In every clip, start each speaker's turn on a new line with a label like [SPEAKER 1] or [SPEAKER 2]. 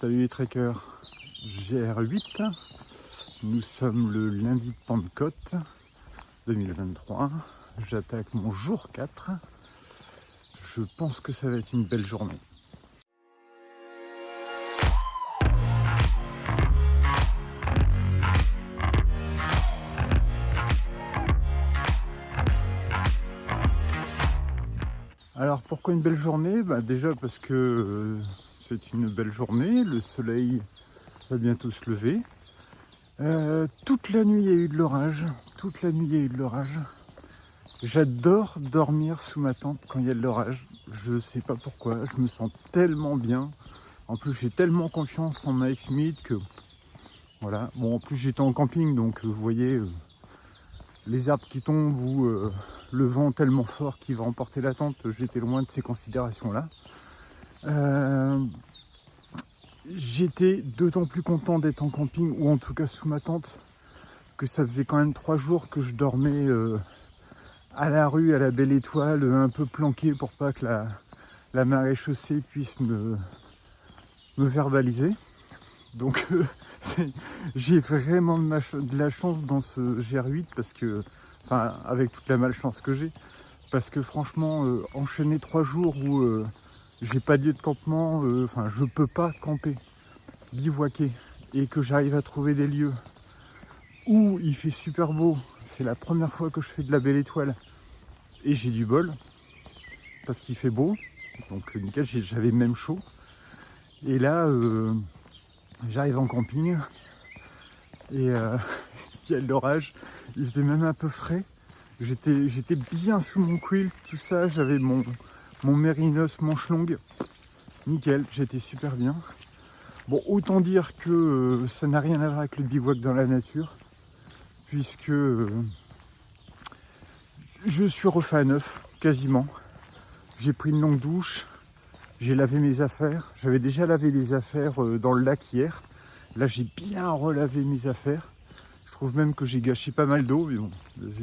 [SPEAKER 1] Salut les trekkers, GR8, nous sommes le lundi de Pentecôte 2023, j'attaque mon jour 4, je pense que ça va être une belle journée. Alors pourquoi une belle journée? Déjà parce que c'est une belle journée, le soleil va bientôt se lever. Toute la nuit il y a eu de l'orage, J'adore dormir sous ma tente quand il y a de l'orage, je sais pas pourquoi, je me sens tellement bien. En plus j'ai tellement confiance en Mike Smith que voilà. Bon, en plus j'étais en camping donc vous voyez les arbres qui tombent ou le vent tellement fort qui va emporter la tente, j'étais loin de ces considérations-là. J'étais d'autant plus content d'être en camping, ou en tout cas sous ma tente, que ça faisait quand même 3 jours que je dormais à la rue, à la belle étoile, un peu planqué pour pas que la maréchaussée puisse me verbaliser. Donc j'ai vraiment de la chance dans ce GR8 parce que, enfin avec toute la malchance que j'ai, parce que franchement enchaîner 3 jours où j'ai pas de lieu de campement, enfin je peux pas camper, bivouaquer, et que j'arrive à trouver des lieux où il fait super beau. C'est la première fois que je fais de la belle étoile et j'ai du bol parce qu'il fait beau, donc nickel, j'avais même chaud. Et là j'arrive en camping et il y a de l'orage, il faisait même un peu frais. J'étais bien sous mon quilt, tout ça, j'avais mon mérinos manche longue, nickel, j'étais super bien. Bon, autant dire que ça n'a rien à voir avec le bivouac dans la nature, puisque je suis refait à neuf, quasiment. J'ai pris une longue douche, j'ai lavé mes affaires. J'avais déjà lavé des affaires dans le lac hier. Là, j'ai bien relavé mes affaires. Je trouve même que j'ai gâché pas mal d'eau, mais bon,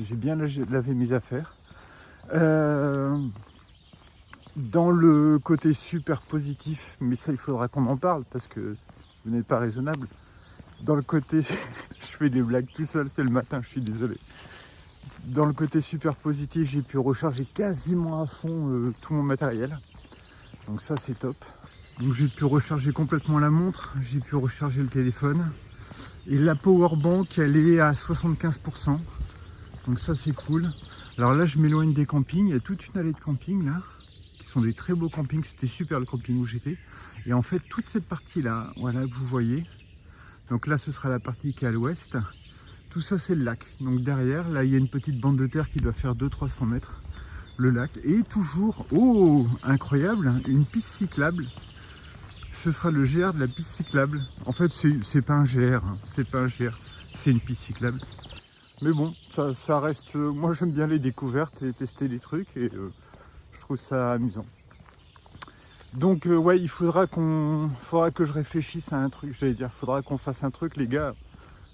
[SPEAKER 1] j'ai bien lavé mes affaires. Dans le côté super positif, mais ça, il faudra qu'on en parle, parce que vous n'êtes pas raisonnable. Dans le côté, je fais des blagues tout seul, c'est le matin, je suis désolé. Dans le côté super positif, j'ai pu recharger quasiment à fond tout mon matériel. Donc ça, c'est top. Donc j'ai pu recharger complètement la montre, j'ai pu recharger le téléphone. Et la powerbank, elle est à 75%. Donc ça, c'est cool. Alors là, je m'éloigne des campings. Il y a toute une allée de camping là, qui sont des très beaux campings. C'était super le camping où j'étais. Et en fait, toute cette partie-là, voilà, que vous voyez. Donc là, ce sera la partie qui est à l'ouest. Tout ça, c'est le lac. Donc derrière, là, il y a une petite bande de terre qui doit faire 200-300 mètres. Le lac. Et toujours, oh, incroyable, une piste cyclable. Ce sera le GR de la piste cyclable. En fait, c'est pas un GR, hein. C'est pas un GR, c'est une piste cyclable. Mais bon, ça reste... moi, j'aime bien les découvertes et tester des trucs. Et je trouve ça amusant. Donc ouais, il faudra que je réfléchisse à un truc. J'allais dire, faudra qu'on fasse un truc, les gars.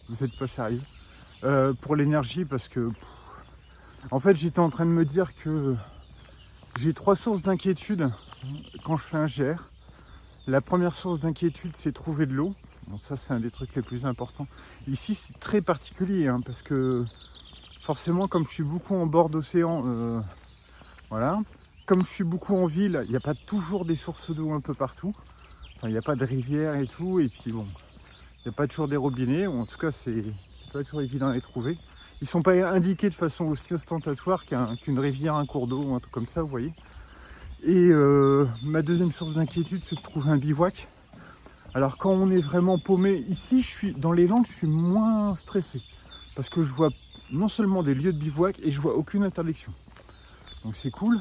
[SPEAKER 1] Vous n'êtes pas sérieux. Pour l'énergie, parce que en fait, j'étais en train de me dire que j'ai 3 sources d'inquiétude quand je fais un GR. La première source d'inquiétude, c'est trouver de l'eau. Bon, ça, c'est un des trucs les plus importants. Ici, c'est très particulier, hein, parce que forcément, comme je suis beaucoup en bord d'océan, voilà. Comme je suis beaucoup en ville, il n'y a pas toujours des sources d'eau un peu partout. Enfin, il n'y a pas de rivière et tout. Et puis bon, il n'y a pas toujours des robinets. Ou en tout cas, c'est pas toujours évident à les trouver. Ils ne sont pas indiqués de façon aussi ostentatoire qu'une rivière, un cours d'eau ou un truc comme ça, vous voyez. Et ma deuxième source d'inquiétude, c'est de trouver un bivouac. Alors quand on est vraiment paumé, ici, dans les Landes, je suis moins stressé. Parce que je vois non seulement des lieux de bivouac, et je vois aucune interdiction. Donc c'est cool.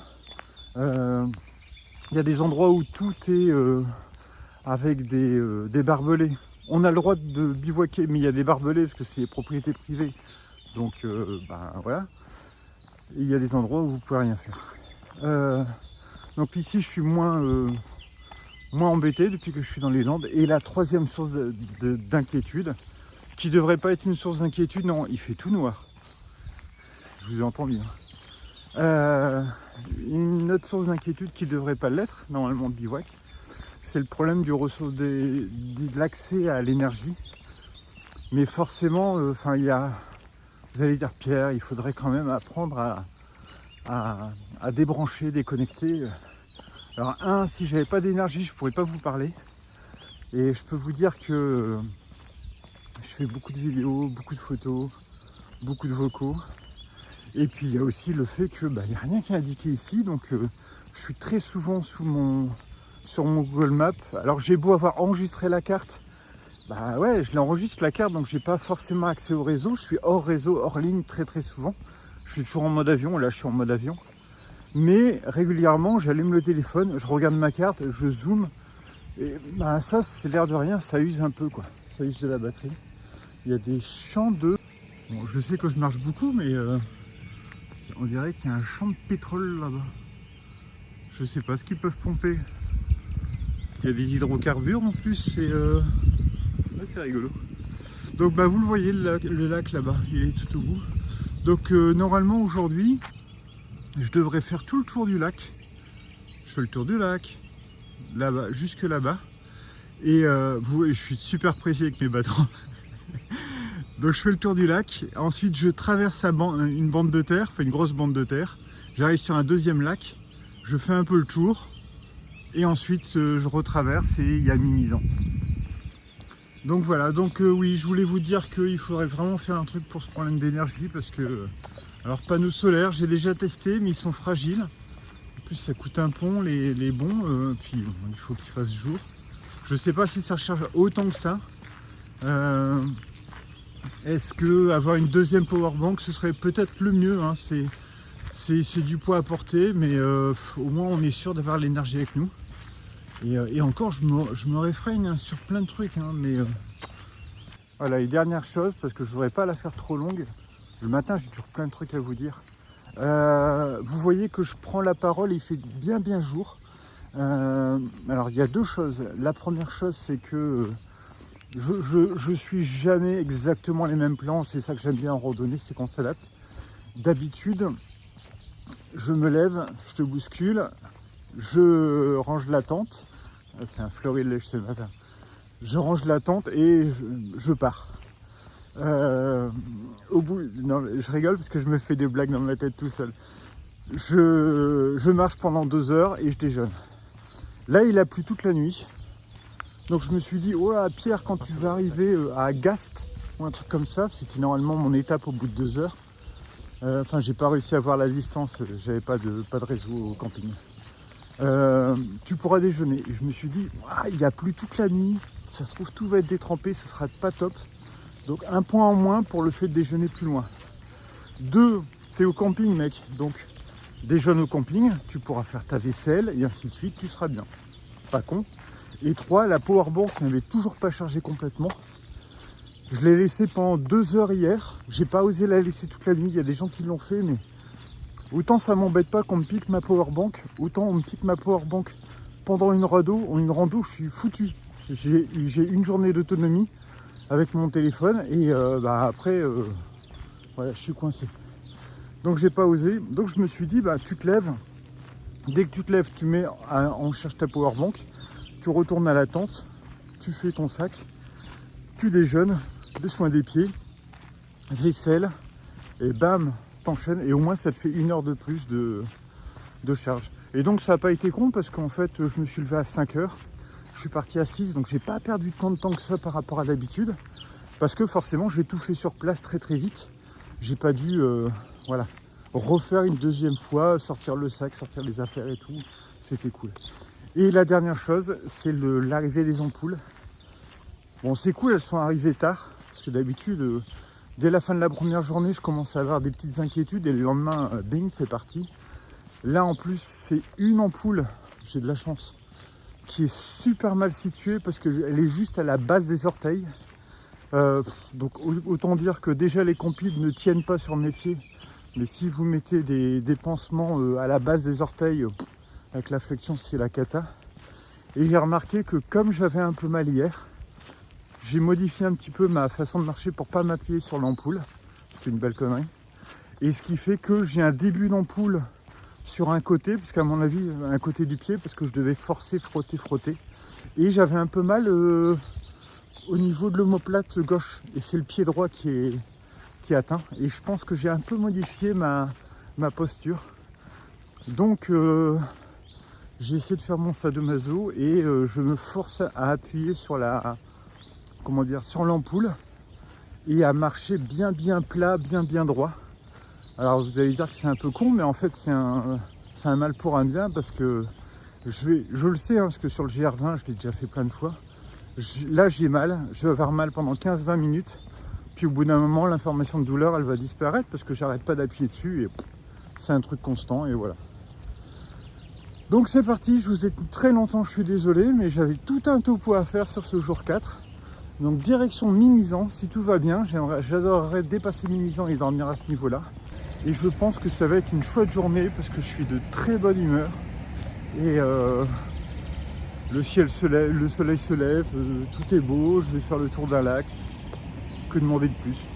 [SPEAKER 1] Il y a des endroits où tout est avec des barbelés. On a le droit de bivouaquer, mais il y a des barbelés parce que c'est des propriétés privées. Donc voilà. Et il y a des endroits où vous ne pouvez rien faire. Donc ici, je suis moins embêté depuis que je suis dans les Landes. Et la troisième source d'inquiétude, qui ne devrait pas être une source d'inquiétude, non, il fait tout noir. Je vous ai entendu. Une autre source d'inquiétude qui ne devrait pas l'être, normalement, le bivouac, c'est le problème de l'accès à l'énergie. Mais forcément, vous allez dire Pierre, il faudrait quand même apprendre à débrancher, déconnecter. Alors si j'avais pas d'énergie, je pourrais pas vous parler. Et je peux vous dire que je fais beaucoup de vidéos, beaucoup de photos, beaucoup de vocaux. Et puis il y a aussi le fait que il n'y a rien qui est indiqué ici, donc je suis très souvent sur mon Google Maps. Alors j'ai beau avoir enregistré la carte, je l'enregistre la carte, donc j'ai pas forcément accès au réseau. Je suis hors réseau, hors ligne très souvent. Je suis toujours en mode avion, là je suis en mode avion. Mais régulièrement j'allume le téléphone, je regarde ma carte, je zoome. Et ça c'est l'air de rien, ça use un peu quoi. Ça use de la batterie. Il y a des champs de... Bon, je sais que je marche beaucoup, mais on dirait qu'il y a un champ de pétrole là-bas. Je sais pas ce qu'ils peuvent pomper. Il y a des hydrocarbures en plus, c'est rigolo. Donc vous le voyez, le lac là-bas, il est tout au bout. Donc normalement aujourd'hui, je devrais faire tout le tour du lac. Je fais le tour du lac, là-bas, jusque là-bas. Et je suis super précis avec mes bâtons. Donc je fais le tour du lac, ensuite je traverse une bande de terre, une grosse bande de terre. J'arrive sur un deuxième lac, je fais un peu le tour, et ensuite je retraverse et il y a Mimizan. Donc voilà, oui, je voulais vous dire qu'il faudrait vraiment faire un truc pour ce problème d'énergie, parce que, alors panneaux solaires, j'ai déjà testé, mais ils sont fragiles. En plus ça coûte un pont, les bons, puis il faut qu'il fasse jour. Je sais pas si ça recharge autant que ça. Est-ce que avoir une deuxième powerbank, ce serait peut-être le mieux, hein. C'est du poids à porter, mais au moins on est sûr d'avoir l'énergie avec nous. Et encore, je me réfrène hein, sur plein de trucs, hein, mais... Voilà, et dernière chose, parce que je ne voudrais pas la faire trop longue. Le matin, j'ai toujours plein de trucs à vous dire. Vous voyez que je prends la parole, il fait bien jour. Alors, il y a deux choses. La première chose, c'est que je suis jamais exactement les mêmes plans. C'est ça que j'aime bien en randonnée, c'est qu'on s'adapte. D'habitude, je me lève, je te bouscule, je range la tente. C'est un florilège ce matin. Je range la tente et je pars. Au bout, non, je rigole parce que je me fais des blagues dans ma tête tout seul. Je marche pendant 2 heures et je déjeune. Là, il a plu toute la nuit. Donc je me suis dit, oh là, Pierre, quand tu vas arriver à Gast ou un truc comme ça, c'était normalement mon étape au bout de 2 heures. J'ai pas réussi à voir la distance, j'avais pas de réseau au camping. Tu pourras déjeuner. Et je me suis dit, il a plu toute la nuit, ça se trouve tout va être détrempé, ce sera pas top. Donc un point en moins pour le fait de déjeuner plus loin. 2, t'es au camping mec, donc déjeune au camping, tu pourras faire ta vaisselle et ainsi de suite, tu seras bien. Pas con. Et 3, la powerbank n'avait toujours pas chargé complètement. Je l'ai laissée pendant 2 heures hier. J'ai pas osé la laisser toute la nuit. Il y a des gens qui l'ont fait, mais autant ça m'embête pas qu'on me pique ma powerbank, autant on me pique ma powerbank pendant une rando, je suis foutu. J'ai une journée d'autonomie avec mon téléphone et après, voilà, je suis coincé. Donc j'ai pas osé. Donc je me suis dit, tu te lèves. Dès que tu te lèves, tu mets on cherche ta powerbank. Tu retournes à la tente, tu fais ton sac, tu déjeunes, des soins des pieds, vaisselle, et bam, t'enchaînes. Et au moins, ça te fait 1 heure de plus de charge. Et donc, ça n'a pas été con parce qu'en fait, je me suis levé à 5 heures. Je suis parti à 6, donc j'ai pas perdu tant de temps que ça par rapport à d'habitude. Parce que forcément, j'ai tout fait sur place très vite. J'ai pas dû refaire une deuxième fois, sortir le sac, sortir les affaires et tout. C'était cool. Et la dernière chose, c'est l'arrivée des ampoules. Bon, c'est cool, elles sont arrivées tard, parce que d'habitude, dès la fin de la première journée, je commence à avoir des petites inquiétudes, et le lendemain, bing, c'est parti. Là, en plus, c'est une ampoule, j'ai de la chance, qui est super mal située, parce qu'elle est juste à la base des orteils. Donc, autant dire que déjà, les compiles ne tiennent pas sur mes pieds, mais si vous mettez des pansements à la base des orteils, avec la flexion, c'est la cata. Et j'ai remarqué que comme j'avais un peu mal hier, j'ai modifié un petit peu ma façon de marcher pour pas m'appuyer sur l'ampoule. C'était une belle connerie. Et ce qui fait que j'ai un début d'ampoule sur un côté, puisqu'à mon avis, un côté du pied, parce que je devais forcer, frotter. Et j'avais un peu mal au niveau de l'omoplate gauche. Et c'est le pied droit qui est atteint. Et je pense que j'ai un peu modifié ma posture. Donc j'ai essayé de faire mon sadomaso et je me force à appuyer sur sur l'ampoule et à marcher bien plat, bien droit. Alors vous allez dire que c'est un peu con, mais en fait c'est un mal pour un bien, parce que je le sais, hein, parce que sur le GR20 je l'ai déjà fait plein de fois. Là j'ai mal, je vais avoir mal pendant 15-20 minutes, puis au bout d'un moment l'information de douleur elle va disparaître parce que j'arrête pas d'appuyer dessus et c'est un truc constant et voilà. Donc c'est parti, je vous ai tenu très longtemps, je suis désolé, mais j'avais tout un topo à faire sur ce jour 4. Donc direction Mimizan, si tout va bien, j'adorerais dépasser Mimizan et dormir à ce niveau-là. Et je pense que ça va être une chouette journée parce que je suis de très bonne humeur. Et le soleil se lève, tout est beau, je vais faire le tour d'un lac. Que demander de plus?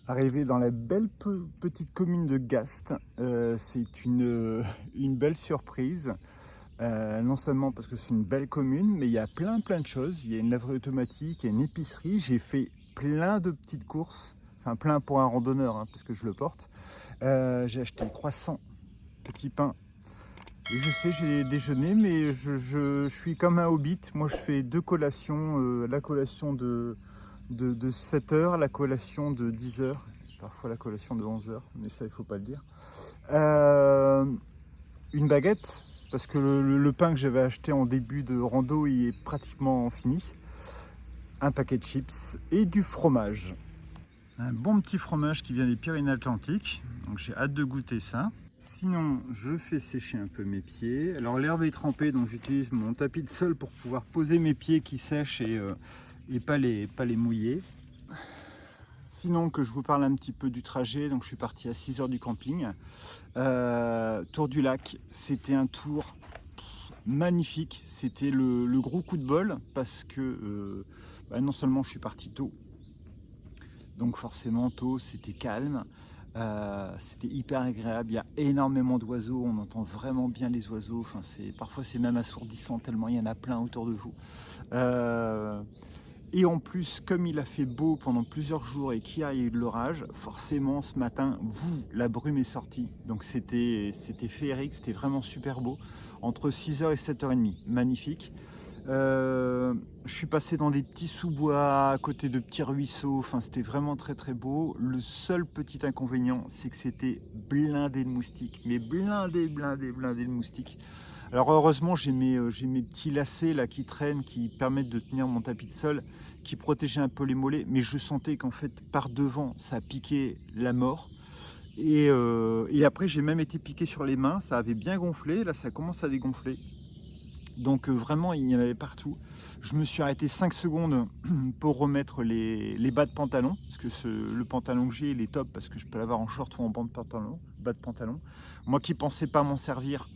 [SPEAKER 1] Arrivé dans la belle petite commune de Gast, c'est une belle surprise. Non seulement parce que c'est une belle commune, mais il y a plein de choses. Il y a une laverie automatique, il y a une épicerie. J'ai fait plein de petites courses, enfin plein pour un randonneur, hein, parce que je le porte. J'ai acheté croissants, petits pains. Et je sais, j'ai déjeuné, mais je suis comme un hobbit. Moi, je fais deux collations. La collation de 7 heures, la collation de 10 heures, parfois la collation de 11 heures, mais ça, il ne faut pas le dire. Une baguette, parce que le pain que j'avais acheté en début de rando, il est pratiquement fini. Un paquet de chips et du fromage. Un bon petit fromage qui vient des Pyrénées-Atlantiques, donc j'ai hâte de goûter ça. Sinon, je fais sécher un peu mes pieds. Alors l'herbe est trempée, donc j'utilise mon tapis de sol pour pouvoir poser mes pieds qui sèchent et pas les mouiller. Sinon, que je vous parle un petit peu du trajet, donc je suis parti à 6 heures du camping. Tour du lac, c'était un tour magnifique. C'était le gros coup de bol parce que non seulement je suis parti tôt, donc forcément tôt c'était calme. C'était hyper agréable, il y a énormément d'oiseaux, on entend vraiment bien les oiseaux, enfin, parfois c'est même assourdissant tellement il y en a plein autour de vous. Euh, et en plus, comme il a fait beau pendant plusieurs jours et qu'il y a eu de l'orage, forcément ce matin, la brume est sortie. Donc c'était féerique, c'était vraiment super beau. Entre 6h et 7h30, magnifique. Je suis passé dans des petits sous-bois, à côté de petits ruisseaux, enfin c'était vraiment très très beau. Le seul petit inconvénient, c'est que c'était blindé de moustiques, mais blindé de moustiques. Alors heureusement, j'ai mes petits lacets là qui traînent, qui permettent de tenir mon tapis de sol, qui protégeaient un peu les mollets, mais je sentais qu'en fait, par devant, ça piquait la mort. Et après, j'ai même été piqué sur les mains, ça avait bien gonflé, là ça commence à dégonfler. Donc vraiment, il y en avait partout. Je me suis arrêté 5 secondes pour remettre les bas de pantalon, parce que le pantalon que j'ai, il est top, parce que je peux l'avoir en short ou en bas de pantalon. Moi qui pensais pas m'en servir,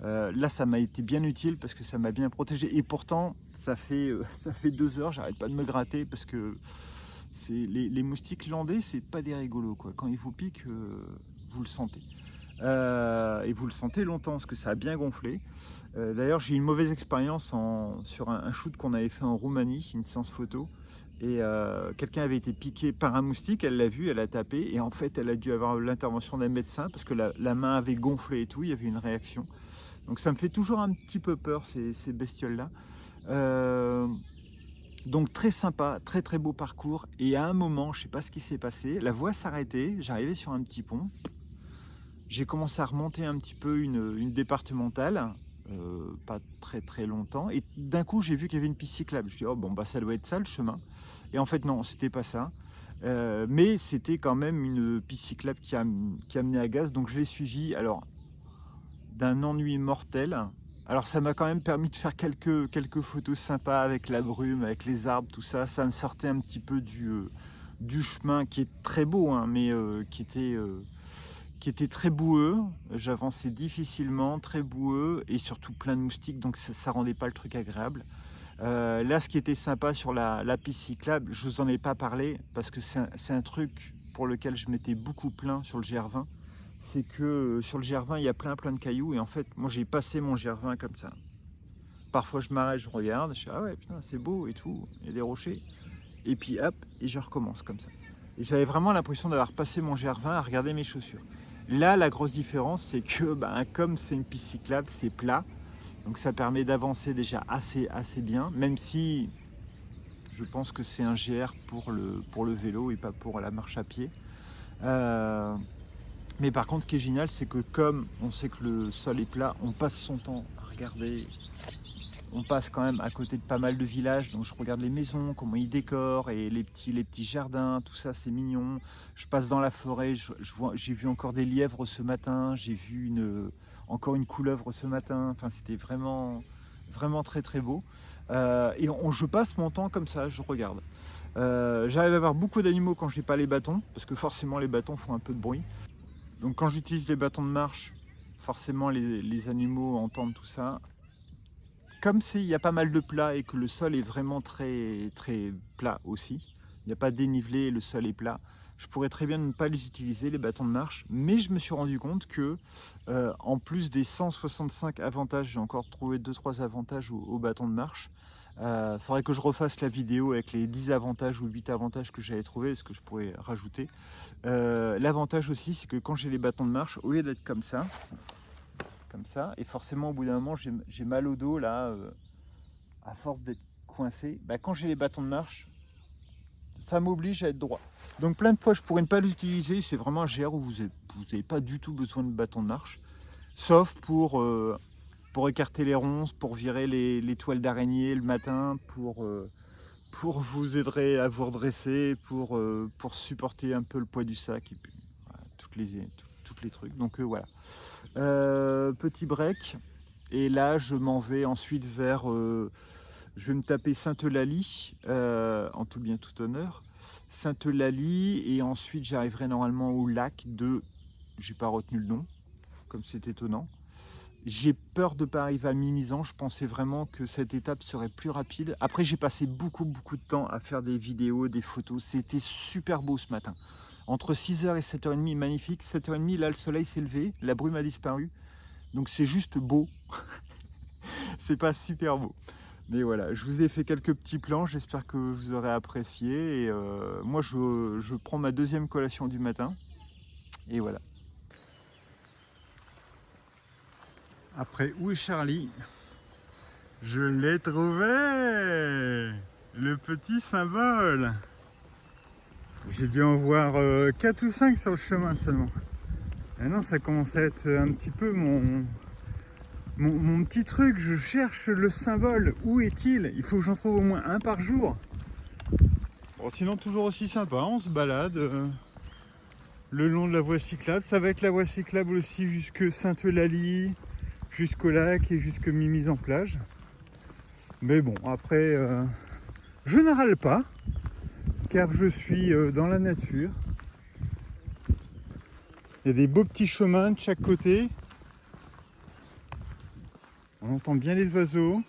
[SPEAKER 1] là ça m'a été bien utile, parce que ça m'a bien protégé. Et pourtant, ça fait 2 heures, j'arrête pas de me gratter, parce que les moustiques landais, c'est pas des rigolos, quoi. Quand ils vous piquent, vous le sentez. Et vous le sentez longtemps, parce que ça a bien gonflé. D'ailleurs, j'ai eu une mauvaise expérience sur un shoot qu'on avait fait en Roumanie, une séance photo. Et quelqu'un avait été piqué par un moustique, elle l'a vu, elle a tapé. Et en fait, elle a dû avoir l'intervention d'un médecin parce que la main avait gonflé et tout, il y avait une réaction. Donc ça me fait toujours un petit peu peur, ces bestioles-là. Donc très sympa, très très beau parcours. Et à un moment, je ne sais pas ce qui s'est passé, la voie s'arrêtait, j'arrivais sur un petit pont. J'ai commencé à remonter un petit peu une départementale, pas très très longtemps, et d'un coup j'ai vu qu'il y avait une piste cyclable. Je dis oh bon bah ça doit être ça le chemin. Et en fait non, c'était pas ça. Mais c'était quand même une piste cyclable qui amenait à Gaz, donc je l'ai suivi. Alors d'un ennui mortel. Alors ça m'a quand même permis de faire quelques photos sympas avec la brume, avec les arbres, tout ça. Ça me sortait un petit peu du chemin qui est très beau, hein, mais qui était très boueux, j'avançais difficilement, très boueux et surtout plein de moustiques, donc ça rendait pas le truc agréable. Là, ce qui était sympa sur la piste cyclable, je vous en ai pas parlé parce que c'est un truc pour lequel je m'étais beaucoup plaint sur le GR20, c'est que sur le GR20 il y a plein de cailloux et en fait moi j'ai passé mon GR20 comme ça. Parfois je m'arrête, je regarde, je dis ah ouais putain c'est beau et tout, il y a des rochers et puis hop et je recommence comme ça. Et j'avais vraiment l'impression d'avoir passé mon GR20 à regarder mes chaussures. Là, la grosse différence, c'est que comme c'est une piste cyclable, c'est plat. Donc ça permet d'avancer déjà assez bien, même si je pense que c'est un GR pour le vélo et pas pour la marche à pied. Mais par contre, ce qui est génial, c'est que comme on sait que le sol est plat, on passe son temps à regarder. On passe quand même à côté de pas mal de villages, donc je regarde les maisons, comment ils décorent et les petits jardins, tout ça c'est mignon. Je passe dans la forêt, j'ai vu encore des lièvres ce matin, j'ai vu encore une couleuvre ce matin, enfin c'était vraiment très très beau. Je passe mon temps comme ça, je regarde. J'arrive à avoir beaucoup d'animaux quand j'ai pas les bâtons, parce que forcément les bâtons font un peu de bruit. Donc quand j'utilise les bâtons de marche, forcément les animaux entendent tout ça. Comme il y a pas mal de plats et que le sol est vraiment très, très plat aussi, il n'y a pas dénivelé, le sol est plat, je pourrais très bien ne pas les utiliser, les bâtons de marche, mais je me suis rendu compte que, en plus des 165 avantages, j'ai encore trouvé 2-3 avantages au bâton de marche. Faudrait que je refasse la vidéo avec les 10 avantages ou 8 avantages que j'avais trouvé, ce que je pourrais rajouter. L'avantage aussi, c'est que quand j'ai les bâtons de marche, au lieu d'être comme ça, et forcément au bout d'un moment j'ai mal au dos là, à force d'être coincé, quand j'ai les bâtons de marche ça m'oblige à être droit, donc plein de fois je pourrais ne pas l'utiliser. C'est vraiment un GR où vous n'avez pas du tout besoin de bâton de marche, sauf pour écarter les ronces, pour virer les toiles d'araignée le matin, pour vous aider à vous redresser, pour supporter un peu le poids du sac et puis voilà, toutes les trucs, donc voilà. Petit break et là je m'en vais ensuite vers je vais me taper Sainte-Eulalie, en tout bien tout honneur, Sainte-Eulalie, et ensuite j'arriverai normalement au lac de, j'ai pas retenu le nom comme c'est étonnant, j'ai peur de ne pas arriver à Mimizan. Je pensais vraiment que cette étape serait plus rapide. Après j'ai passé beaucoup de temps à faire des vidéos, des photos, c'était super beau ce matin. Entre 6h et 7h30, magnifique. 7h30, là, le soleil s'est levé, la brume a disparu. Donc c'est juste beau. C'est pas super beau. Mais voilà, je vous ai fait quelques petits plans, j'espère que vous aurez apprécié. Et moi, je prends ma deuxième collation du matin. Et voilà. Après, où est Charlie? Je l'ai trouvé! Le petit symbole! J'ai dû en voir 4 ou 5 sur le chemin seulement. Maintenant, ça commence à être un petit peu mon petit truc. Je cherche le symbole. Où est-il? Il faut que j'en trouve au moins un par jour. Bon, sinon, toujours aussi sympa. On se balade le long de la voie cyclable. Ça va être la voie cyclable aussi jusque Sainte-Eulalie, jusqu'au lac et jusque Mimizan en plage. Mais bon, après, je ne râle pas, car je suis dans la nature. Il y a des beaux petits chemins de chaque côté. On entend bien les oiseaux.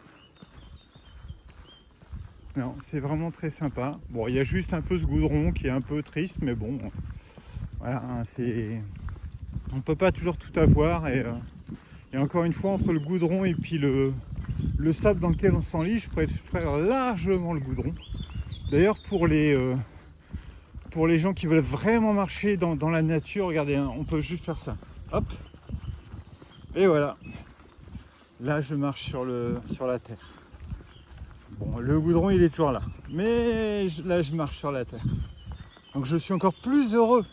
[SPEAKER 1] Non, c'est vraiment très sympa. Bon, il y a juste un peu ce goudron qui est un peu triste, mais bon, voilà, hein, on ne peut pas toujours tout avoir. Et encore une fois, entre le goudron et puis le sable dans lequel on s'enlise, je préfère largement le goudron. D'ailleurs, pour les gens qui veulent vraiment marcher dans la nature, regardez, hein, on peut juste faire ça. Hop. Et voilà. Là, je marche sur la terre. Bon, le goudron, il est toujours là. Mais là, je marche sur la terre. Donc, je suis encore plus heureux.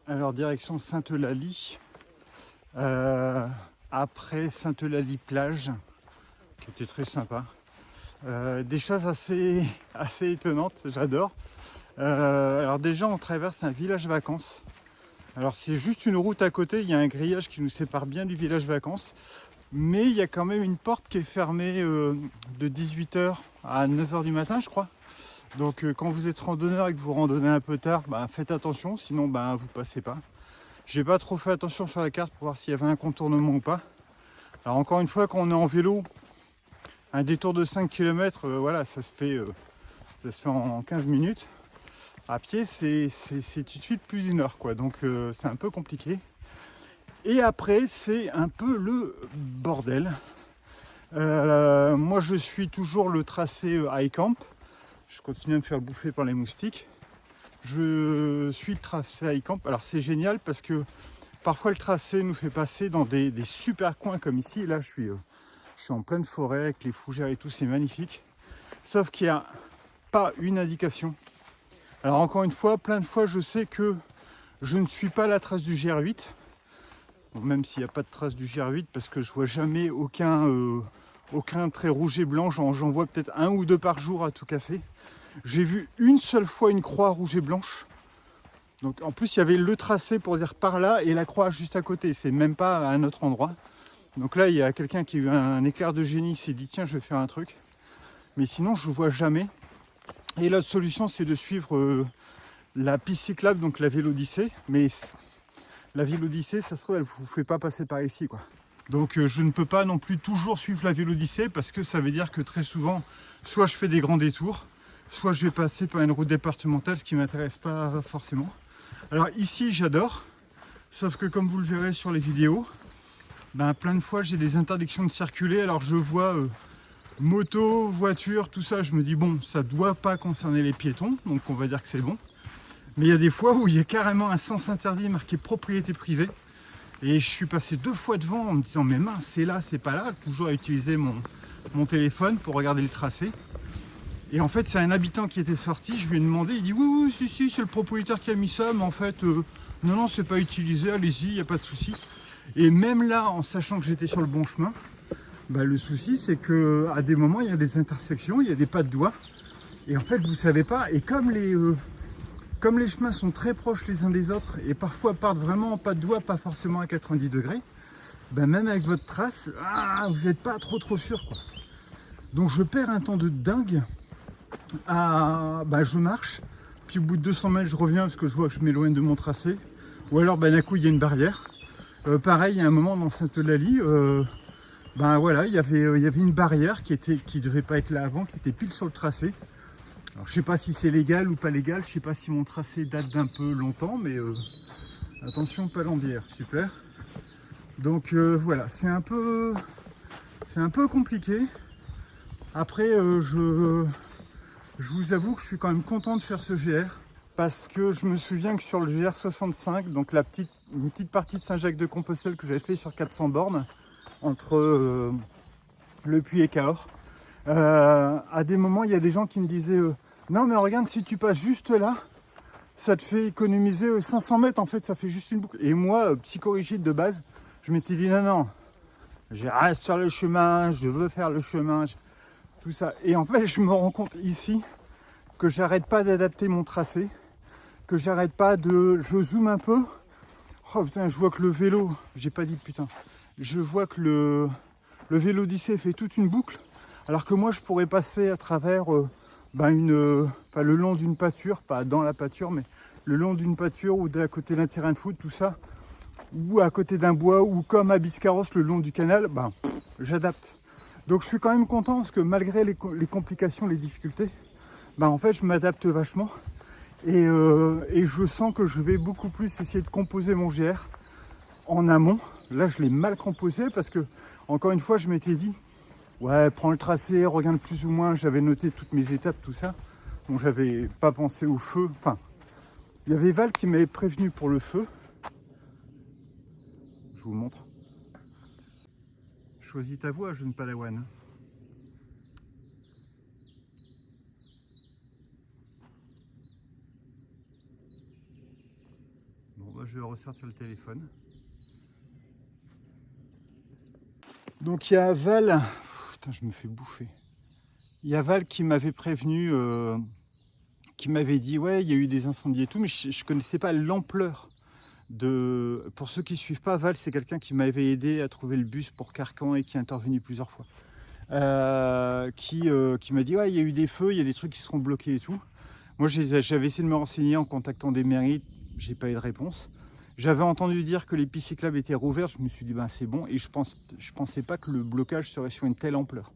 [SPEAKER 1] Alors, direction Sainte-Eulalie. Après Sainte-Eulalie plage, qui était très sympa. Des choses assez étonnantes, j'adore. Alors déjà, on traverse un village vacances. Alors c'est juste une route à côté, il y a un grillage qui nous sépare bien du village vacances. Mais il y a quand même une porte qui est fermée de 18h à 9h du matin, je crois. Donc quand vous êtes randonneur et que vous randonnez un peu tard, faites attention, sinon vous passez pas. J'ai pas trop fait attention sur la carte pour voir s'il y avait un contournement ou pas. Alors encore une fois, quand on est en vélo, un détour de 5 km, voilà, ça se fait en 15 minutes. À pied, c'est tout de suite plus d'une heure, quoi. Donc c'est un peu compliqué. Et après, c'est un peu le bordel. Moi, je suis toujours le tracé high camp. Je continue à me faire bouffer par les moustiques. Je suis le tracé high camp. Alors c'est génial parce que parfois le tracé nous fait passer dans des super coins comme ici. Là, je suis en pleine forêt avec les fougères et tout, c'est magnifique. Sauf qu'il n'y a pas une indication. Alors encore une fois, plein de fois, je sais que je ne suis pas la trace du GR8. Bon, même s'il n'y a pas de trace du GR8 parce que je vois jamais aucun trait rouge et blanc. J'en vois peut-être 1 ou 2 par jour à tout casser. J'ai vu une seule fois une croix rouge et blanche. Donc en plus il y avait le tracé pour dire par là et la croix juste à côté. C'est même pas à un autre endroit. Donc là il y a quelqu'un qui a eu un éclair de génie, s'est dit tiens je vais faire un truc. Mais sinon je ne vois jamais. Et l'autre solution c'est de suivre la piste cyclable, donc la Vélodyssée. Mais la Vélodyssée, ça se trouve elle ne vous fait pas passer par ici, quoi. Donc je ne peux pas non plus toujours suivre la Vélodyssée parce que ça veut dire que très souvent soit je fais des grands détours, soit je vais passer par une route départementale, ce qui ne m'intéresse pas forcément. Alors ici j'adore, sauf que comme vous le verrez sur les vidéos, ben, plein de fois j'ai des interdictions de circuler, alors je vois moto, voiture, tout ça, je me dis bon, ça doit pas concerner les piétons, donc on va dire que c'est bon. Mais il y a des fois où il y a carrément un sens interdit marqué propriété privée. Et je suis passé 2 fois devant en me disant mais mince, c'est là, c'est pas là, toujours à utiliser mon téléphone pour regarder le tracé. Et en fait c'est un habitant qui était sorti, je lui ai demandé, il dit oui, si, c'est le propriétaire qui a mis ça, mais en fait non, c'est pas utilisé, allez-y, il n'y a pas de souci. Et même là, en sachant que j'étais sur le bon chemin, bah, le souci c'est que à des moments il y a des intersections, il y a des pas de doigts, et en fait vous savez pas, et comme les chemins sont très proches les uns des autres, et parfois partent vraiment en pas de doigts, pas forcément à 90 degrés, ben même avec votre trace, vous n'êtes pas trop sûr, quoi. Donc je perds un temps de dingue. Je marche, puis au bout de 200 mètres je reviens parce que je vois que je m'éloigne de mon tracé. Ou alors d'un coup il y a une barrière. Pareil, il y a un moment dans Sainte-Eulalie, voilà, il y avait une barrière qui devait pas être là avant, qui était pile sur le tracé. Alors je sais pas si c'est légal ou pas légal, je sais pas si mon tracé date d'un peu longtemps, mais attention, palandière, super. Donc voilà, c'est un peu compliqué. Après, je vous avoue que je suis quand même content de faire ce GR, parce que je me souviens que sur le GR 65, donc une petite partie de Saint-Jacques-de-Compostelle que j'avais fait sur 400 bornes, entre Le Puy et Cahors, à des moments, il y a des gens qui me disaient non mais regarde, si tu passes juste là, ça te fait économiser 500 mètres, en fait ça fait juste une boucle. Et moi, psychorigide de base, je m'étais dit non, je reste sur le chemin, je veux faire le chemin, tout ça. Et en fait, je me rends compte ici que j'arrête pas d'adapter mon tracé, que j'arrête pas je zoome un peu. Oh putain, je vois que le vélo, j'ai pas dit putain, je vois que le vélo Odyssée fait toute une boucle, alors que moi je pourrais passer à travers pas le long d'une pâture, pas dans la pâture, mais le long d'une pâture ou à côté d'un terrain de foot, tout ça, ou à côté d'un bois, ou comme à Biscarrosse le long du canal, j'adapte. Donc je suis quand même content parce que malgré les complications, les difficultés, en fait je m'adapte vachement. Et je sens que je vais beaucoup plus essayer de composer mon GR en amont. Là je l'ai mal composé parce que, encore une fois, je m'étais dit ouais, prends le tracé, regarde plus ou moins, j'avais noté toutes mes étapes, tout ça. Bon, j'avais pas pensé au feu. Enfin, il y avait Val qui m'avait prévenu pour le feu. Je vous montre. Choisis ta voie, jeune padawan. Bon, je vais ressortir le téléphone. Donc il y a Val. Putain, je me fais bouffer. Il y a Val qui m'avait prévenu, qui m'avait dit ouais, il y a eu des incendies et tout, mais je ne connaissais pas l'ampleur. Pour ceux qui ne suivent pas, Val, c'est quelqu'un qui m'avait aidé à trouver le bus pour Carcan et qui est intervenu plusieurs fois. Qui m'a dit ouais, il y a eu des feux, il y a des trucs qui seront bloqués et tout. Moi j'avais essayé de me renseigner en contactant des mairies, j'ai pas eu de réponse. J'avais entendu dire que les pistes cyclables étaient rouvertes, je me suis dit c'est bon, et je pensais pas que le blocage serait sur une telle ampleur.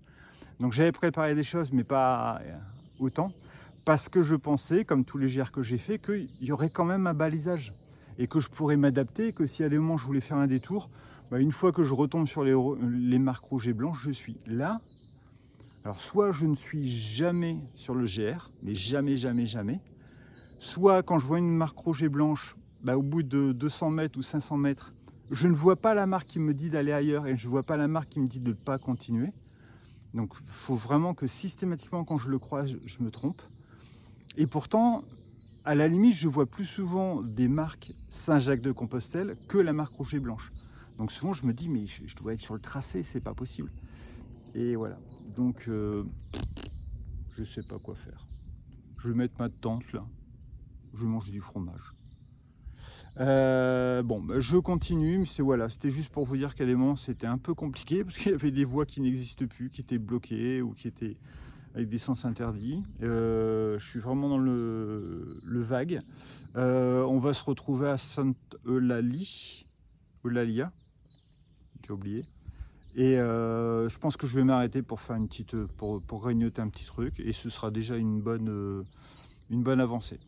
[SPEAKER 1] Donc j'avais préparé des choses, mais pas autant, parce que je pensais, comme tous les GR que j'ai fait, qu'il y aurait quand même un balisage et que je pourrais m'adapter, que si à des moments je voulais faire un détour, une fois que je retombe sur les marques rouges et blanches, je suis là. Alors soit je ne suis jamais sur le GR, mais jamais, soit quand je vois une marque rouge et blanche, au bout de 200 mètres ou 500 mètres, je ne vois pas la marque qui me dit d'aller ailleurs et je ne vois pas la marque qui me dit de ne pas continuer. Donc il faut vraiment que systématiquement quand je le croise, je me trompe. Et pourtant, à la limite, je vois plus souvent des marques Saint-Jacques-de-Compostelle que la marque rouge et blanche. Donc souvent je me dis mais je dois être sur le tracé, c'est pas possible. Et voilà, donc je sais pas quoi faire. Je vais mettre ma tente là, je mange du fromage. Je continue, mais voilà, c'était juste pour vous dire qu'à des moments c'était un peu compliqué parce qu'il y avait des voies qui n'existent plus, qui étaient bloquées ou qui étaient avec des sens interdits. Je suis vraiment dans le vague. On va se retrouver à Sainte-Eulalie, Eulalia, j'ai oublié. Et je pense que je vais m'arrêter pour faire une petite, pour grignoter un petit truc, et ce sera déjà une bonne avancée.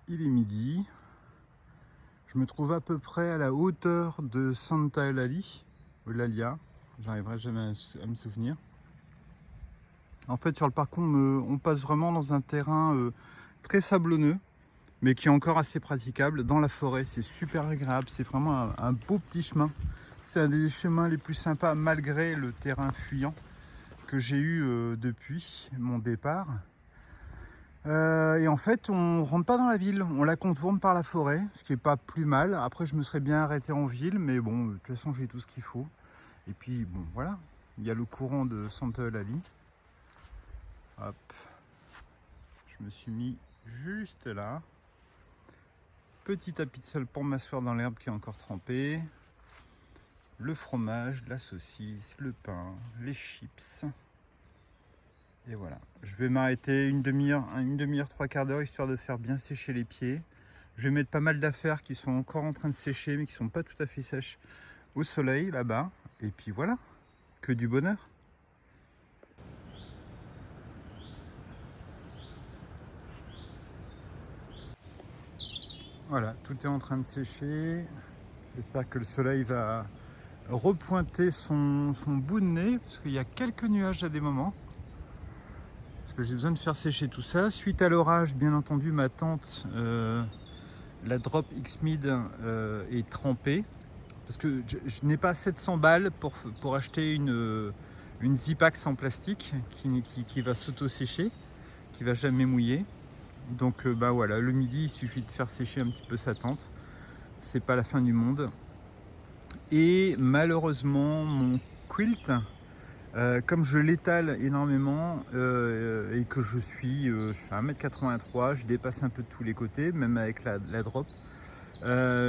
[SPEAKER 1] Il est midi. Je me trouve à peu près à la hauteur de Santa Eulalia. J'arriverai jamais à me souvenir. En fait, sur le parcours, on passe vraiment dans un terrain très sablonneux, mais qui est encore assez praticable. Dans la forêt, c'est super agréable. C'est vraiment un beau petit chemin. C'est un des chemins les plus sympas, malgré le terrain fuyant que j'ai eu depuis mon départ. Et en fait, on rentre pas dans la ville, on la contourne par la forêt, ce qui est pas plus mal. Après, je me serais bien arrêté en ville, mais bon, de toute façon, j'ai tout ce qu'il faut. Et puis, bon, voilà, il y a le courant de Santa Eulalie. Hop, je me suis mis juste là. Petit tapis de sol pour m'asseoir dans l'herbe qui est encore trempée. Le fromage, la saucisse, le pain, les chips. Et voilà, je vais m'arrêter une demi-heure, trois quarts d'heure, histoire de faire bien sécher les pieds. Je vais mettre pas mal d'affaires qui sont encore en train de sécher, mais qui sont pas tout à fait sèches au soleil, là-bas. Et puis voilà, que du bonheur. Voilà, tout est en train de sécher. J'espère que le soleil va repointer son bout de nez, parce qu'il y a quelques nuages à des moments. Parce que j'ai besoin de faire sécher tout ça. Suite à l'orage, bien entendu, ma tente, la Drop X-Mid est trempée. Parce que je n'ai pas 700 balles pour acheter une Zipax en plastique qui va s'auto-sécher, qui va jamais mouiller. Donc bah voilà, le midi, il suffit de faire sécher un petit peu sa tente. C'est pas la fin du monde. Et malheureusement, mon quilt, comme je l'étale énormément et que je fais 1m83, je dépasse un peu de tous les côtés, même avec la drop.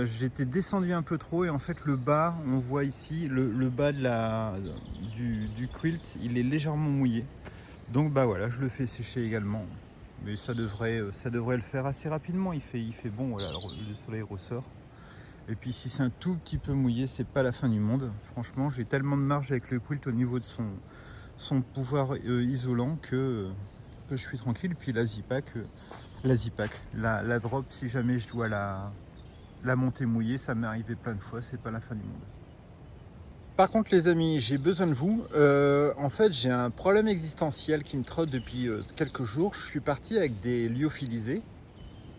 [SPEAKER 1] J'étais descendu un peu trop et en fait le bas, on voit ici le bas du quilt, il est légèrement mouillé. Donc bah voilà, je le fais sécher également. Mais ça devrait le faire assez rapidement. Il fait bon, voilà, le soleil ressort. Et puis si c'est un tout petit peu mouillé, c'est pas la fin du monde. Franchement, j'ai tellement de marge avec le quilt au niveau de son pouvoir isolant que je suis tranquille. Puis la Zipac, la drop, si jamais je dois la montée mouillée, ça m'est arrivé plein de fois, c'est pas la fin du monde. Par contre les amis, j'ai besoin de vous. En fait, j'ai un problème existentiel qui me trotte depuis quelques jours. Je suis parti avec des lyophilisés,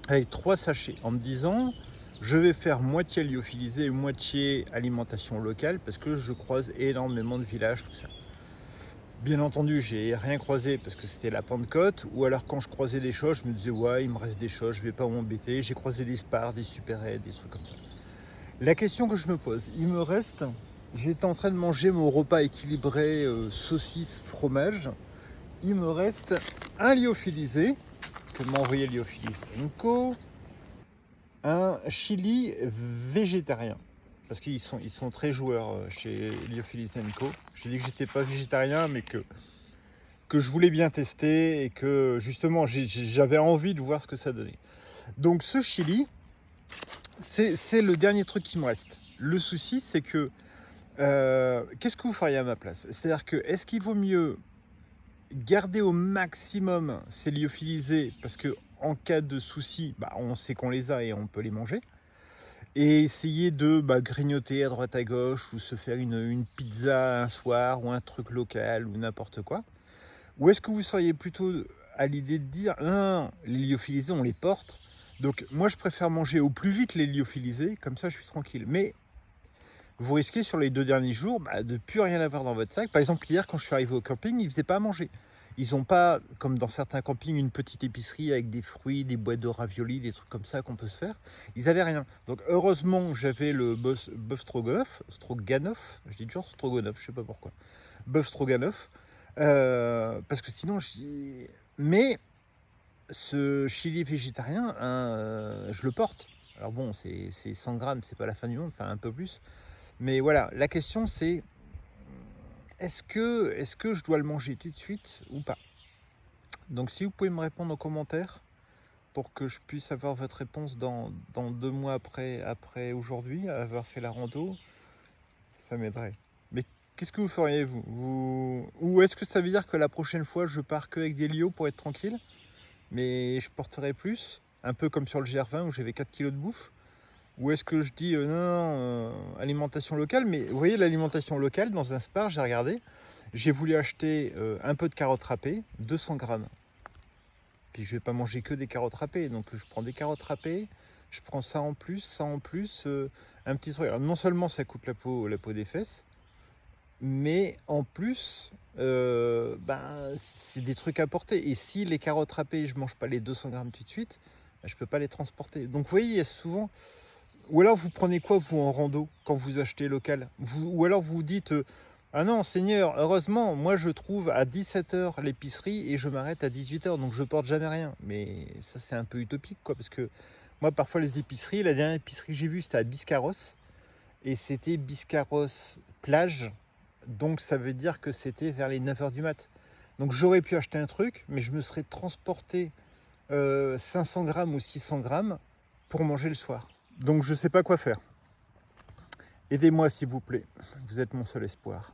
[SPEAKER 1] avec 3 sachets, en me disant je vais faire moitié lyophilisé et moitié alimentation locale parce que je croise énormément de villages, tout ça. Bien entendu, j'ai rien croisé parce que c'était la Pentecôte, ou alors quand je croisais des choses, je me disais ouais, il me reste des choses, je vais pas m'embêter. J'ai croisé des spars, des super-aides, des trucs comme ça. La question que je me pose, il me reste, j'étais en train de manger mon repas équilibré saucisse, fromage. Il me reste un lyophilisé que m'a envoyé Lyophilis Enco, un chili végétarien. Parce qu'ils sont très joueurs chez Lyophilis Enco. J'ai dit que j'étais pas végétarien, mais que je voulais bien tester et que justement j'avais envie de voir ce que ça donnait. Donc ce chili, c'est le dernier truc qui me reste. Le souci, c'est que qu'est-ce que vous feriez à ma place? C'est-à-dire que est-ce qu'il vaut mieux garder au maximum ces lyophilisés parce que en cas de souci, bah, on sait qu'on les a et on peut les manger, et essayer de grignoter à droite à gauche ou se faire une pizza un soir ou un truc local ou n'importe quoi? Ou est-ce que vous seriez plutôt à l'idée de dire non, les lyophilisés on les porte, donc moi je préfère manger au plus vite les lyophilisés, comme ça je suis tranquille. Mais vous risquez sur les 2 derniers jours de plus rien avoir dans votre sac. Par exemple, hier, quand je suis arrivé au camping, ils ne faisaient pas à manger. Ils n'ont pas, comme dans certains campings, une petite épicerie avec des fruits, des boîtes de raviolis, des trucs comme ça qu'on peut se faire. Ils n'avaient rien. Donc heureusement, j'avais le bœuf stroganoff. Je dis toujours stroganoff, je ne sais pas pourquoi. Bœuf stroganoff. Parce que sinon, mais ce chili végétarien, je le porte. Alors bon, c'est 100 grammes, c'est pas la fin du monde, enfin un peu plus. Mais voilà, la question c'est, est-ce que je dois le manger tout de suite ou pas? Donc si vous pouvez me répondre en commentaire pour que je puisse avoir votre réponse dans 2 mois après aujourd'hui, avoir fait la rando, ça m'aiderait. Mais qu'est-ce que vous feriez vous? Ou est-ce que ça veut dire que la prochaine fois je pars que avec des lios pour être tranquille, mais je porterai plus? un peu comme sur le GR20 où j'avais 4 kilos de bouffe? Ou est-ce que je dis non, non, alimentation locale? Mais vous voyez, l'alimentation locale, dans un Spar, j'ai regardé, j'ai voulu acheter un peu de carottes râpées, 200 grammes. Puis je vais pas manger que des carottes râpées, donc je prends des carottes râpées, je prends ça en plus, un petit truc. Alors non seulement ça coûte la peau des fesses, mais en plus, c'est des trucs à porter. Et si les carottes râpées, je mange pas les 200 grammes tout de suite, je peux pas les transporter. Donc vous voyez, il y a souvent... Ou alors vous prenez quoi vous en rando quand vous achetez local? Ou alors vous vous dites ah non Seigneur, heureusement, moi je trouve à 17h l'épicerie et je m'arrête à 18h, donc je porte jamais rien. Mais ça c'est un peu utopique quoi, parce que moi parfois les épiceries, la dernière épicerie que j'ai vue c'était à Biscarrosse, et c'était Biscarrosse plage, donc ça veut dire que c'était vers les 9h du mat. Donc j'aurais pu acheter un truc, mais je me serais transporté 500 grammes ou 600 grammes pour manger le soir. Donc je ne sais pas quoi faire. Aidez-moi s'il vous plaît, vous êtes mon seul espoir.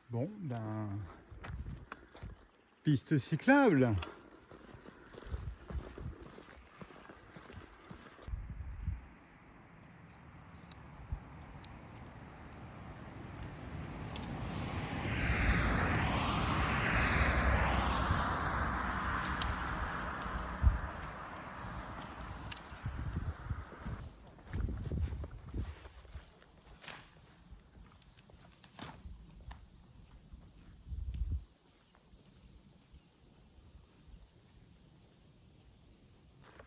[SPEAKER 1] Bon, piste cyclable.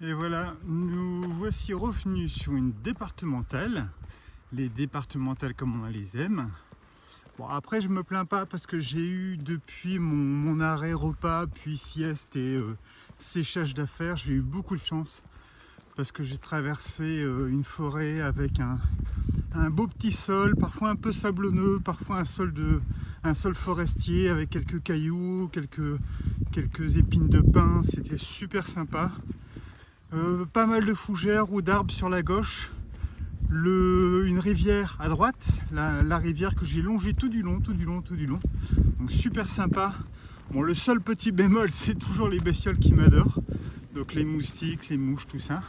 [SPEAKER 1] Et voilà, nous voici revenus sur une départementale. Les départementales comme on les aime. Bon, après je me plains pas parce que j'ai eu depuis mon arrêt repas, puis sieste et séchage d'affaires, j'ai eu beaucoup de chance. Parce que j'ai traversé une forêt avec un beau petit sol, parfois un peu sablonneux, parfois un sol forestier avec quelques cailloux, quelques épines de pin, c'était super sympa. Pas mal de fougères ou d'arbres sur la gauche, une rivière à droite, la rivière que j'ai longée tout du long, donc super sympa. Bon, le seul petit bémol, c'est toujours les bestioles qui m'adorent, donc les moustiques, les mouches, tout ça.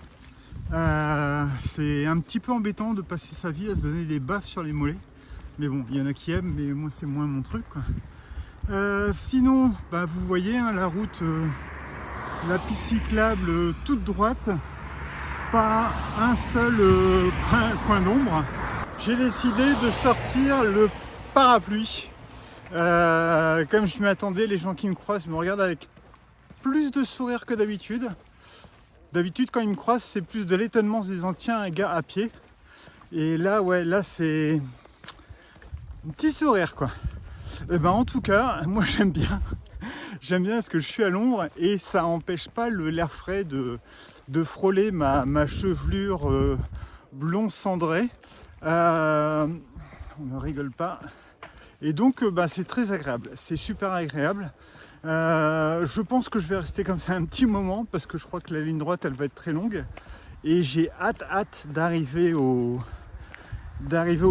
[SPEAKER 1] C'est un petit peu embêtant de passer sa vie à se donner des baffes sur les mollets, mais bon, il y en a qui aiment, mais moi c'est moins mon truc quoi. Sinon, vous voyez hein, la route, la piste cyclable toute droite, pas un seul coin d'ombre. J'ai décidé de sortir le parapluie. Comme je m'attendais, les gens qui me croisent me regardent avec plus de sourire que d'habitude. D'habitude, quand ils me croisent, c'est plus de l'étonnement en se disant tiens, un gars à pied. Et là, ouais, là c'est un petit sourire quoi. Et en tout cas, moi j'aime bien. J'aime bien parce que je suis à l'ombre et ça n'empêche pas l'air frais de frôler ma chevelure blond cendré. On ne rigole pas. Et donc c'est très agréable, c'est super agréable. Je pense que je vais rester comme ça un petit moment parce que je crois que la ligne droite elle va être très longue. Et j'ai hâte d'arriver au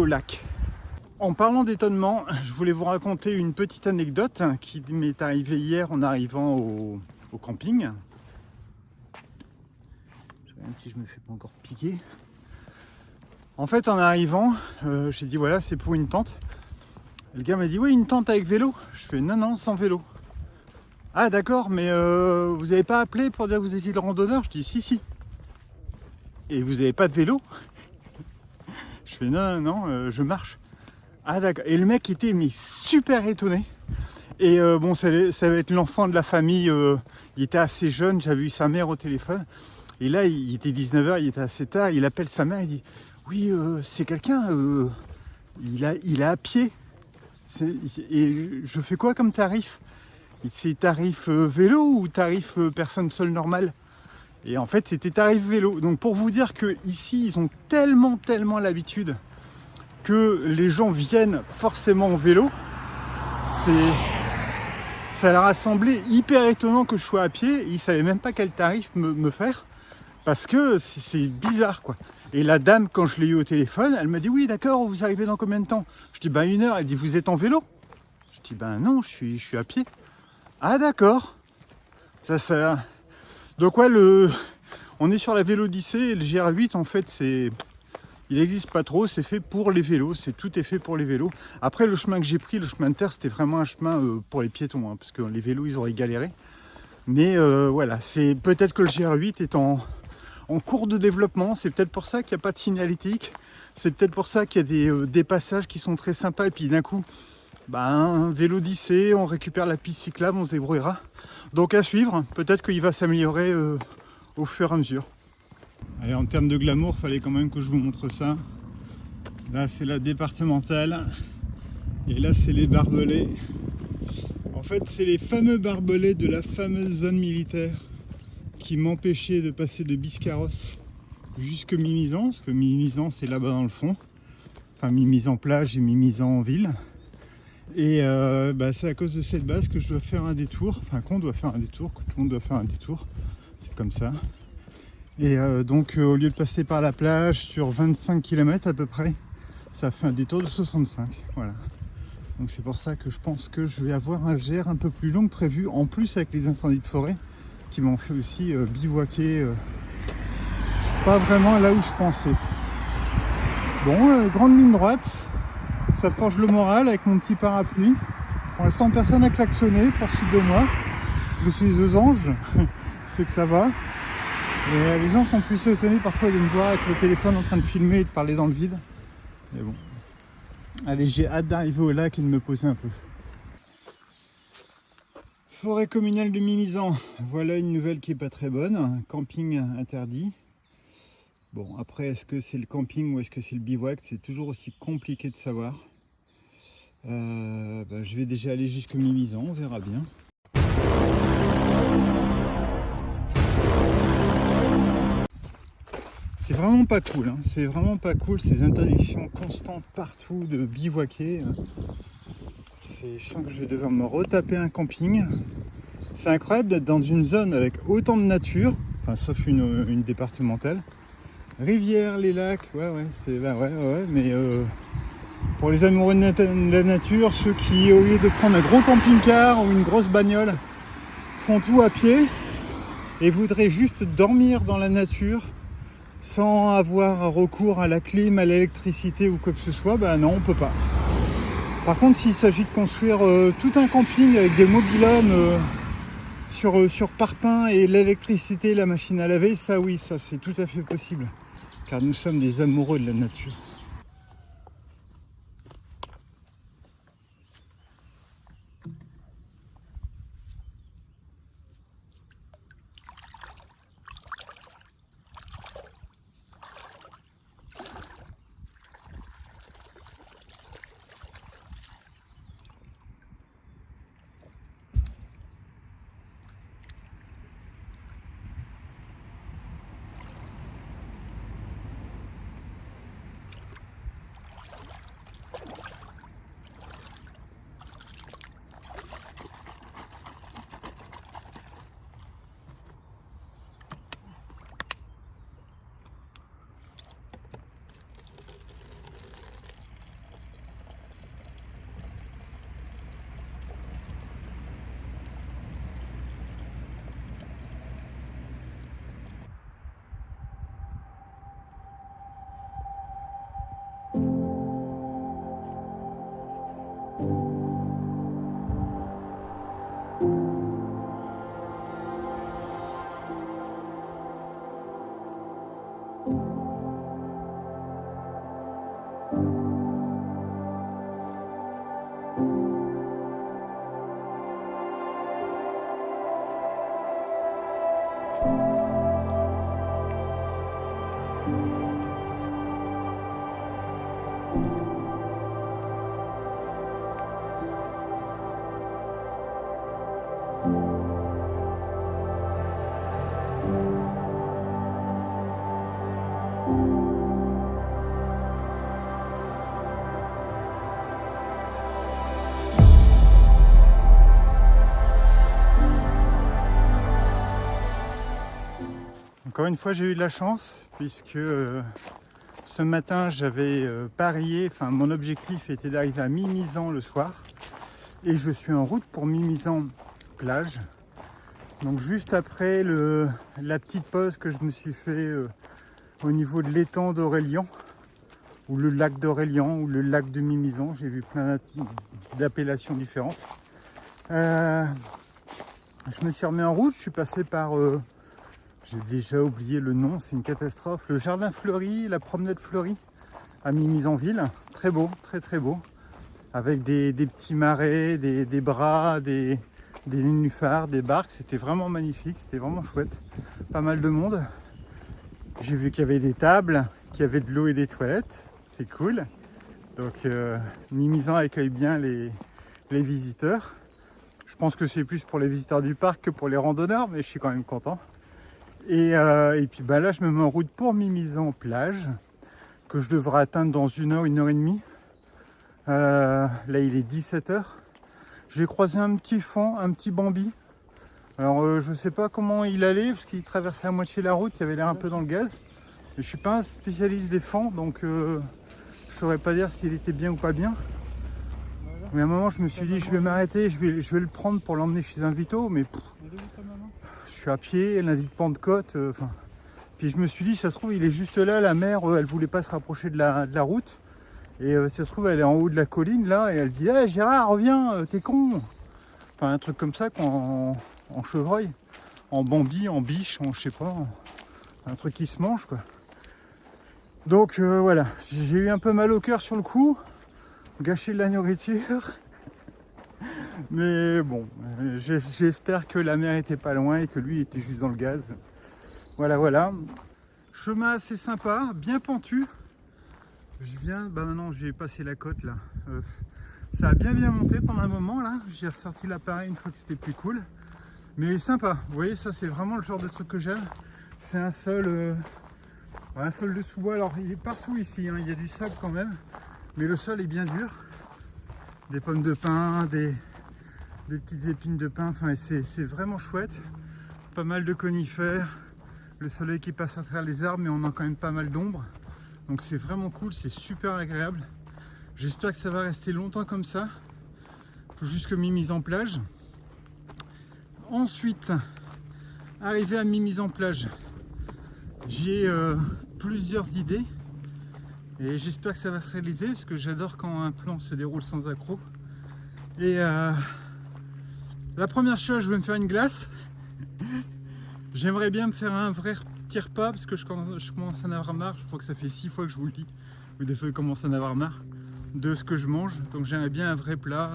[SPEAKER 1] lac. En parlant d'étonnement, je voulais vous raconter une petite anecdote qui m'est arrivée hier en arrivant au camping. Je regarde si je me fais pas encore piquer. En fait, en arrivant, j'ai dit voilà, c'est pour une tente. Le gars m'a dit oui, une tente avec vélo. Je fais non, sans vélo. Ah d'accord, mais vous n'avez pas appelé pour dire que vous étiez le randonneur? Je dis si si. Et vous n'avez pas de vélo? Je fais non, non, je marche. Ah d'accord. Et le mec était mais super étonné. Et bon, ça va être l'enfant de la famille. Il était assez jeune, j'avais eu sa mère au téléphone. Et là, il était 19h, il était assez tard. Il appelle sa mère, il dit oui, c'est quelqu'un, il est à pied. Et je fais quoi comme tarif? C'est tarif vélo ou tarif personne seule normale? Et en fait, c'était tarif vélo. Donc pour vous dire que ici, ils ont tellement l'habitude que les gens viennent forcément en vélo, ça leur a semblé hyper étonnant que je sois à pied. Ils ne savaient même pas quel tarif me faire parce que c'est bizarre quoi. Et la dame, quand je l'ai eu au téléphone, elle m'a dit oui d'accord, vous arrivez dans combien de temps? Je dis ben 1 heure. Elle dit vous êtes en vélo? Je dis ben non, je suis à pied. Ah d'accord. Ça. Donc ouais, on est sur la Vélodyssée et le GR8 en fait il n'existe pas trop, c'est fait pour les vélos, tout est fait pour les vélos. Après le chemin que j'ai pris, le chemin de terre, c'était vraiment un chemin pour les piétons, hein, parce que les vélos ils auraient galéré. Mais voilà, c'est peut-être que le GR8 est en cours de développement, c'est peut-être pour ça qu'il n'y a pas de signalétique, c'est peut-être pour ça qu'il y a des passages qui sont très sympas et puis d'un coup, Vélodyssée, on récupère la piste cyclable, on se débrouillera. Donc à suivre, peut-être qu'il va s'améliorer au fur et à mesure. Allez, en termes de glamour, il fallait quand même que je vous montre ça. Là, c'est la départementale. Et là, c'est les barbelés. En fait, c'est les fameux barbelés de la fameuse zone militaire qui m'empêchaient de passer de Biscarrosse jusque Mimizan. Parce que Mimizan, c'est là-bas dans le fond. Enfin, Mimizan plage et Mimizan en ville. Et c'est à cause de cette base que je dois faire un détour. Enfin, qu'on doit faire un détour, que tout le monde doit faire un détour. C'est comme ça. Et donc au lieu de passer par la plage sur 25 km à peu près, ça fait un détour de 65. Voilà. Donc c'est pour ça que je pense que je vais avoir un GR un peu plus long que prévu, en plus avec les incendies de forêt qui m'ont fait aussi bivouaquer pas vraiment là où je pensais. Bon, grande ligne droite, ça forge le moral avec mon petit parapluie. Pour l'instant personne n'a klaxonné pour suite de moi. Je suis aux anges, c'est que ça va. Et les gens sont plus étonnés parfois de me voir avec le téléphone en train de filmer et de parler dans le vide. Mais bon. Allez, j'ai hâte d'arriver au lac et de me poser un peu. Forêt communale de Mimizan. Voilà une nouvelle qui est pas très bonne. Camping interdit. Bon, après, est-ce que c'est le camping ou est-ce que c'est le bivouac? C'est toujours aussi compliqué de savoir. Je vais déjà aller jusqu'au Mimizan, on verra bien. C'est vraiment pas cool, hein. C'est vraiment pas cool ces interdictions constantes partout de bivouaquer. Je sens que je vais devoir me retaper un camping. C'est incroyable d'être dans une zone avec autant de nature, enfin sauf une départementale. Rivière, les lacs, ouais, mais pour les amoureux de la nature, ceux qui au lieu de prendre un gros camping-car ou une grosse bagnole, font tout à pied et voudraient juste dormir dans la nature, sans avoir recours à la clim, à l'électricité ou quoi que ce soit, non, on peut pas. Par contre, s'il s'agit de construire tout un camping avec des mobil-homes sur parpaing et l'électricité, la machine à laver, ça oui, ça c'est tout à fait possible. Car nous sommes des amoureux de la nature. Encore une fois, j'ai eu de la chance puisque ce matin, j'avais parié, enfin mon objectif était d'arriver à Mimizan le soir et je suis en route pour Mimizan plage. Donc juste après la petite pause que je me suis fait au niveau de l'étang d'Aurélien, ou le lac d'Aurélien, ou le lac de Mimizan, j'ai vu plein d'appellations différentes. Je me suis remis en route, je suis passé par, j'ai déjà oublié le nom, c'est une catastrophe, le jardin fleuri, la promenade fleurie à Mimizanville, très beau, très très beau, avec des petits marais, des bras, des nénuphars, des barques, c'était vraiment magnifique, c'était vraiment chouette, pas mal de monde. J'ai vu qu'il y avait des tables, qu'il y avait de l'eau et des toilettes, c'est cool. Donc Mimizan accueille bien les visiteurs. Je pense que c'est plus pour les visiteurs du parc que pour les randonneurs, mais je suis quand même content. Et puis bah là, je me mets en route pour Mimizan plage, que je devrais atteindre dans 1 heure, 1 heure et demie. Là, il est 17h. J'ai croisé un petit faon, un petit Bambi. Alors, je sais pas comment il allait, parce qu'il traversait à moitié la route, il avait l'air un peu dans le gaz. Mais je suis pas un spécialiste des fans, donc je saurais pas dire s'il était bien ou pas bien. Mais à un moment, je me suis dit, je vais m'arrêter, je vais le prendre pour l'emmener chez un Vito, mais je suis à pied, lundi de Pentecôte. Puis je me suis dit, ça se trouve, il est juste là, la mère, elle voulait pas se rapprocher de la route. Et ça se trouve, elle est en haut de la colline, là, et elle dit, hey, Gérard, reviens, t'es con. Enfin, un truc comme ça, en chevreuil, en Bambi, en biche, en je sais pas, un truc qui se mange, quoi. Donc voilà, j'ai eu un peu mal au cœur sur le coup, gâché de la nourriture. Mais bon, j'espère que la mer était pas loin et que lui était juste dans le gaz. Voilà, voilà. Chemin assez sympa, bien pentu. Je viens, bah maintenant j'ai passé la côte là. Ça a bien monté pendant un moment là. J'ai ressorti l'appareil une fois que c'était plus cool. Mais sympa, vous voyez, ça c'est vraiment le genre de truc que j'aime. C'est un sol de sous-bois. Alors il est partout ici, hein. Il y a du sable quand même. Mais le sol est bien dur. Des pommes de pin, des petites épines de pin. Enfin, c'est vraiment chouette. Pas mal de conifères. Le soleil qui passe à travers les arbres, mais on a quand même pas mal d'ombre. Donc c'est vraiment cool, c'est super agréable. J'espère que ça va rester longtemps comme ça. Faut juste que Mimizan plage. Ensuite, arrivé à Mimizan plage, j'ai plusieurs idées. Et j'espère que ça va se réaliser, parce que j'adore quand un plan se déroule sans accroc. Et la première chose, je vais me faire une glace. J'aimerais bien me faire un vrai petit repas, parce que je commence à en avoir marre. Je crois que ça fait 6 fois que je vous le dis, ou des fois je commence à en avoir marre de ce que je mange. Donc j'aimerais bien un vrai plat.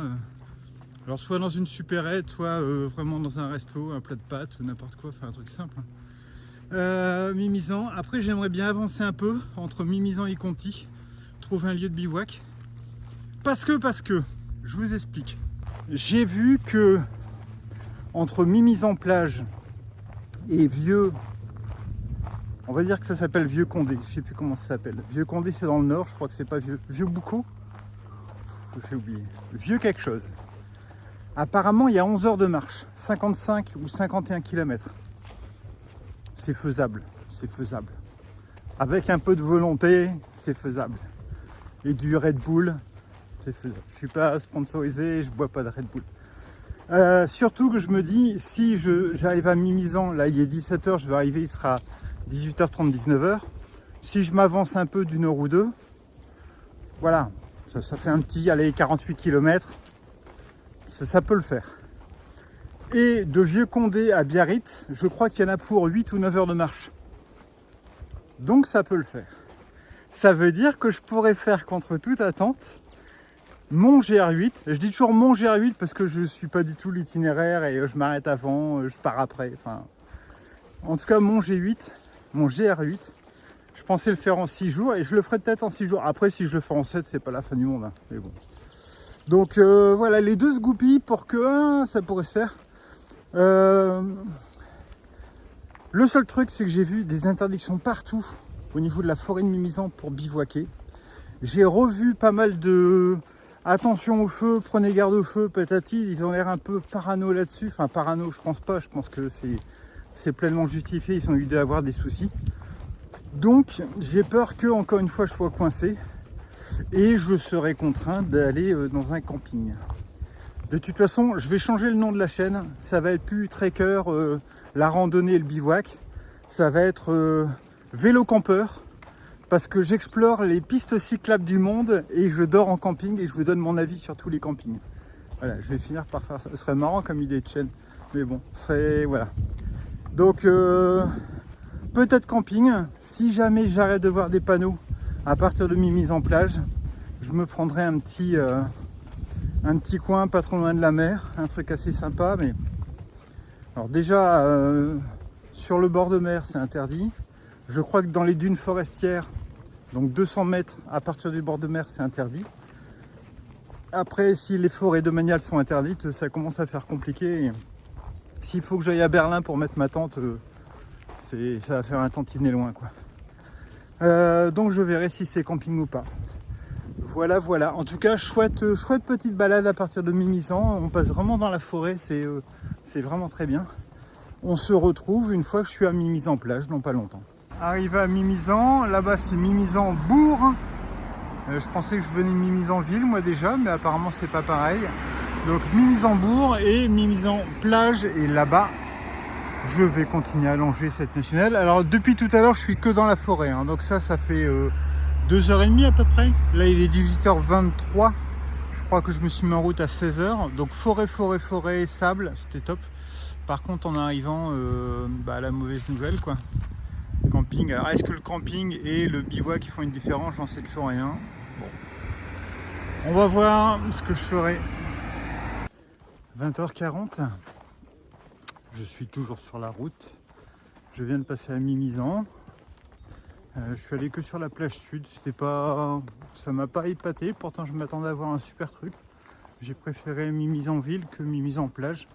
[SPEAKER 1] Alors soit dans une supérette, soit vraiment dans un resto, un plat de pâtes ou n'importe quoi, enfin un truc simple. Mimizan. Après j'aimerais bien avancer un peu entre Mimizan et Conty, trouver un lieu de bivouac. Parce que, je vous explique. J'ai vu que entre Mimizan plage et Vieux, on va dire que ça s'appelle Vieux Condé, je sais plus comment ça s'appelle. Vieux Condé c'est dans le nord, je crois que c'est pas Vieux Boucau. J'ai oublié. Vieux quelque chose. Apparemment il y a 11 heures de marche, 55 ou 51 km. C'est faisable, c'est faisable. Avec un peu de volonté, c'est faisable. Et du Red Bull, c'est faisable. Je suis pas sponsorisé, je bois pas de Red Bull. Surtout que je me dis, si j'arrive à Mimizan, là il est 17h, je vais arriver, il sera 18h30, 19h. Si je m'avance un peu d'1 heure ou deux, voilà, ça fait un petit, allez, 48 km, ça peut le faire. Et de Vieux Condé à Biarritz, je crois qu'il y en a pour 8 ou 9 heures de marche. Donc ça peut le faire. Ça veut dire que je pourrais faire contre toute attente mon GR8. Je dis toujours mon GR8 parce que je ne suis pas du tout l'itinéraire et je m'arrête avant, je pars après. Enfin, en tout cas, mon GR8, je pensais le faire en 6 jours et je le ferai peut-être en 6 jours. Après, si je le fais en 7, c'est pas la fin du monde, hein, mais bon. Donc voilà, les deux sgoopies pour que ça pourrait se faire. Le seul truc, c'est que j'ai vu des interdictions partout au niveau de la forêt de Mimizan pour bivouaquer. J'ai revu pas mal de attention au feu, prenez garde au feu, patati. Ils ont l'air un peu parano là-dessus. Enfin, parano, je pense pas. Je pense que c'est pleinement justifié, ils ont eu d'avoir des soucis. Donc j'ai peur que, encore une fois, je sois coincé et je serai contraint d'aller dans un camping. De toute façon, je vais changer le nom de la chaîne, ça va être plus Trekker, la randonnée et le bivouac, ça va être vélo campeur, parce que j'explore les pistes cyclables du monde et je dors en camping et je vous donne mon avis sur tous les campings. Voilà, je vais finir par faire ça. Ce serait marrant comme idée de chaîne, mais bon, ce serait... voilà. Donc, peut-être camping. Si jamais j'arrête de voir des panneaux à partir de mes mises en plage, je me prendrai un petit coin pas trop loin de la mer, un truc assez sympa. Mais alors déjà, sur le bord de mer, c'est interdit. Je crois que dans les dunes forestières, donc 200 mètres à partir du bord de mer, c'est interdit. Après, si les forêts domaniales sont interdites, ça commence à faire compliqué. S'il faut que j'aille à Berlin pour mettre ma tente, ça va faire un tantinet loin, quoi. Donc je verrai si c'est camping ou pas. Voilà, voilà. En tout cas, chouette petite balade à partir de Mimizan. On passe vraiment dans la forêt, c'est vraiment très bien. On se retrouve une fois que je suis à Mimizan plage, dans pas longtemps. Arrivé à Mimizan, là-bas c'est Mimizan bourg. Je pensais que je venais de Mimizan ville moi déjà, mais apparemment c'est pas pareil. Donc Mimizan bourg et Mimizan plage, et là-bas je vais continuer à longer cette nationale. Alors depuis tout à l'heure je suis que dans la forêt, hein. Donc ça fait 2h30 à peu près. Là il est 18h23. Je crois que je me suis mis en route à 16h. Donc forêt, sable, c'était top. Par contre en arrivant, la mauvaise nouvelle, quoi. Camping. Alors est-ce que le camping et le bivouac qui font une différence? J'en sais toujours rien. Bon. On va voir ce que je ferai. 20h40. Je suis toujours sur la route. Je viens de passer à Mimizan. Je suis allé que sur la plage sud. Ça m'a pas épaté. Pourtant je m'attendais à voir un super truc. J'ai préféré Mimizan ville que Mimizan plage.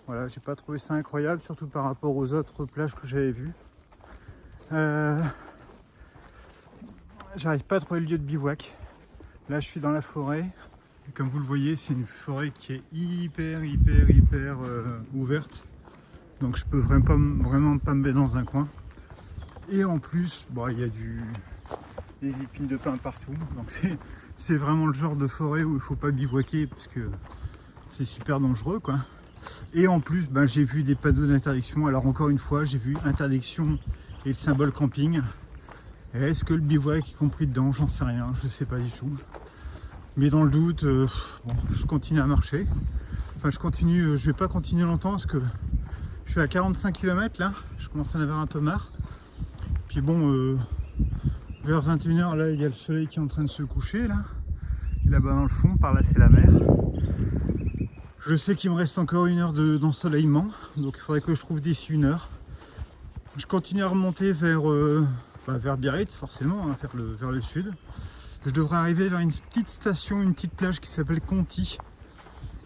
[SPEAKER 1] Voilà, j'ai pas trouvé ça incroyable, surtout par rapport aux autres plages que j'avais vues. J'arrive pas à trouver le lieu de bivouac. Là je suis dans la forêt et comme vous le voyez, c'est une forêt qui est hyper ouverte, donc je peux vraiment pas me mettre dans un coin. Et en plus il y a des épines de pin partout, donc c'est vraiment le genre de forêt où il faut pas bivouaquer parce que c'est super dangereux, quoi. Et en plus j'ai vu des panneaux d'interdiction. Alors encore une fois, j'ai vu interdiction et le symbole camping. Est-ce que le bivouac est compris dedans? J'en sais rien, je sais pas du tout. Mais dans le doute, je continue à marcher. Enfin je vais pas continuer longtemps parce que je suis à 45 km là, je commence à en avoir un peu marre. Puis vers 21h là, il y a le soleil qui est en train de se coucher là. Et là-bas dans le fond, par là c'est la mer. Je sais qu'il me reste encore 1 heure d'ensoleillement, donc il faudrait que je trouve d'ici 1 heure. Je continue à remonter vers Biarritz, forcément, hein, vers le sud. Je devrais arriver vers une petite station, une petite plage qui s'appelle Conti.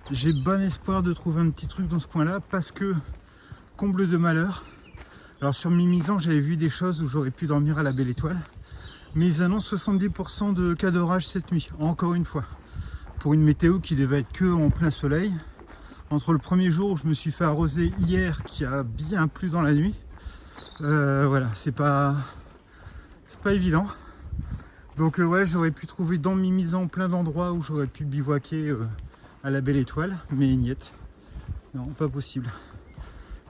[SPEAKER 1] J'ai bon espoir de trouver un petit truc dans ce coin-là, parce que, comble de malheur, alors sur Mimizan, j'avais vu des choses où j'aurais pu dormir à la Belle Étoile, mais ils annoncent 70% de cas d'orage cette nuit, encore une fois. Pour une météo qui devait être que en plein soleil. Entre le premier jour où je me suis fait arroser hier, qui a bien plu dans la nuit, voilà, c'est pas évident. Donc j'aurais pu trouver dans Mimizan plein d'endroits où j'aurais pu bivouaquer à la Belle Étoile, mais niet. Non, pas possible.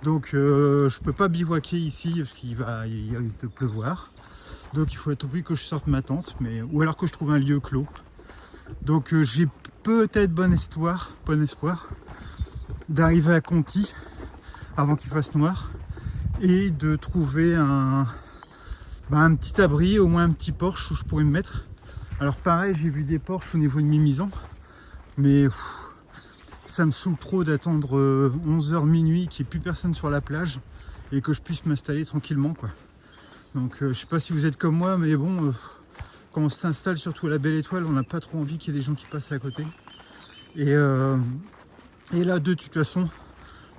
[SPEAKER 1] Donc je peux pas bivouaquer ici parce qu'il risque de pleuvoir. Donc il faut à tout prix que je sorte ma tente, ou alors que je trouve un lieu clos. Donc j'ai peut-être bon espoir d'arriver à Conti avant qu'il fasse noir et de trouver un petit abri, au moins un petit porche où je pourrais me mettre. Alors pareil, j'ai vu des porches au niveau de Mimizan, mais ça me saoule trop d'attendre 11h minuit qu'il n'y ait plus personne sur la plage et que je puisse m'installer tranquillement, quoi. Donc je sais pas si vous êtes comme moi, mais bon, quand on s'installe surtout à la Belle Étoile, on n'a pas trop envie qu'il y ait des gens qui passent à côté. Et là, de toute façon,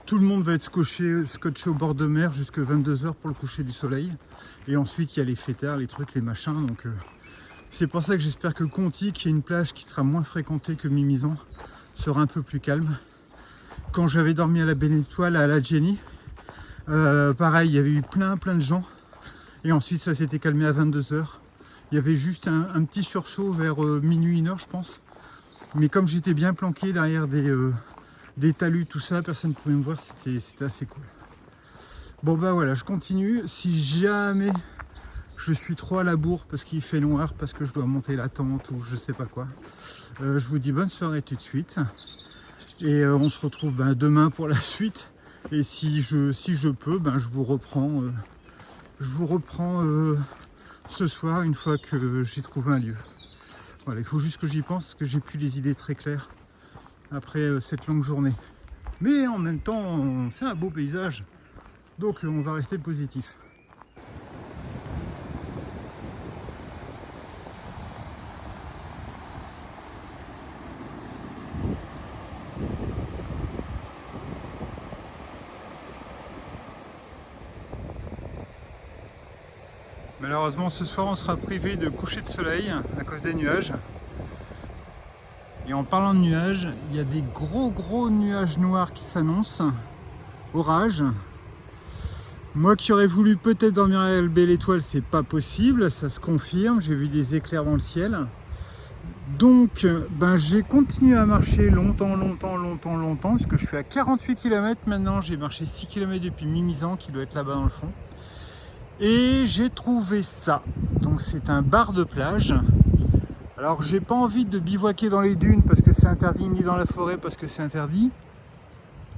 [SPEAKER 1] tout le monde va être scotché au bord de mer jusqu'à 22h pour le coucher du soleil. Et ensuite, il y a les fêtards, les trucs, les machins. Donc c'est pour ça que j'espère que Conti, qui est une plage qui sera moins fréquentée que Mimizan, sera un peu plus calme. Quand j'avais dormi à la Belle Étoile, à la Jenny, Pareil, il y avait eu plein de gens. Et ensuite, ça s'était calmé à 22 h. Il y avait juste un petit sursaut vers minuit, 1 h, je pense. Mais comme j'étais bien planqué derrière des talus, tout ça, personne ne pouvait me voir, c'était assez cool. Bon bah voilà, je continue. Si jamais je suis trop à la bourre parce qu'il fait noir, parce que je dois monter la tente ou je sais pas quoi, je vous dis bonne soirée tout de suite. Et on se retrouve demain pour la suite. Et si je peux, je vous reprends, ce soir une fois que j'ai trouvé un lieu. Voilà, il faut juste que j'y pense parce que j'ai plus les idées très claires après cette longue journée. Mais en même temps, c'est un beau paysage, donc on va rester positif. Malheureusement, ce soir, on sera privé de coucher de soleil à cause des nuages. Et en parlant de nuages, il y a des gros nuages noirs qui s'annoncent. Orage. Moi qui aurais voulu peut-être dormir à la belle étoile, c'est pas possible, ça se confirme. J'ai vu des éclairs dans le ciel. Donc, j'ai continué à marcher longtemps, parce que je suis à 48 km maintenant. J'ai marché 6 km depuis Mimizan, qui doit être là-bas dans le fond. Et j'ai trouvé ça. Donc c'est un bar de plage. Alors j'ai pas envie de bivouaquer dans les dunes parce que c'est interdit, ni dans la forêt parce que c'est interdit.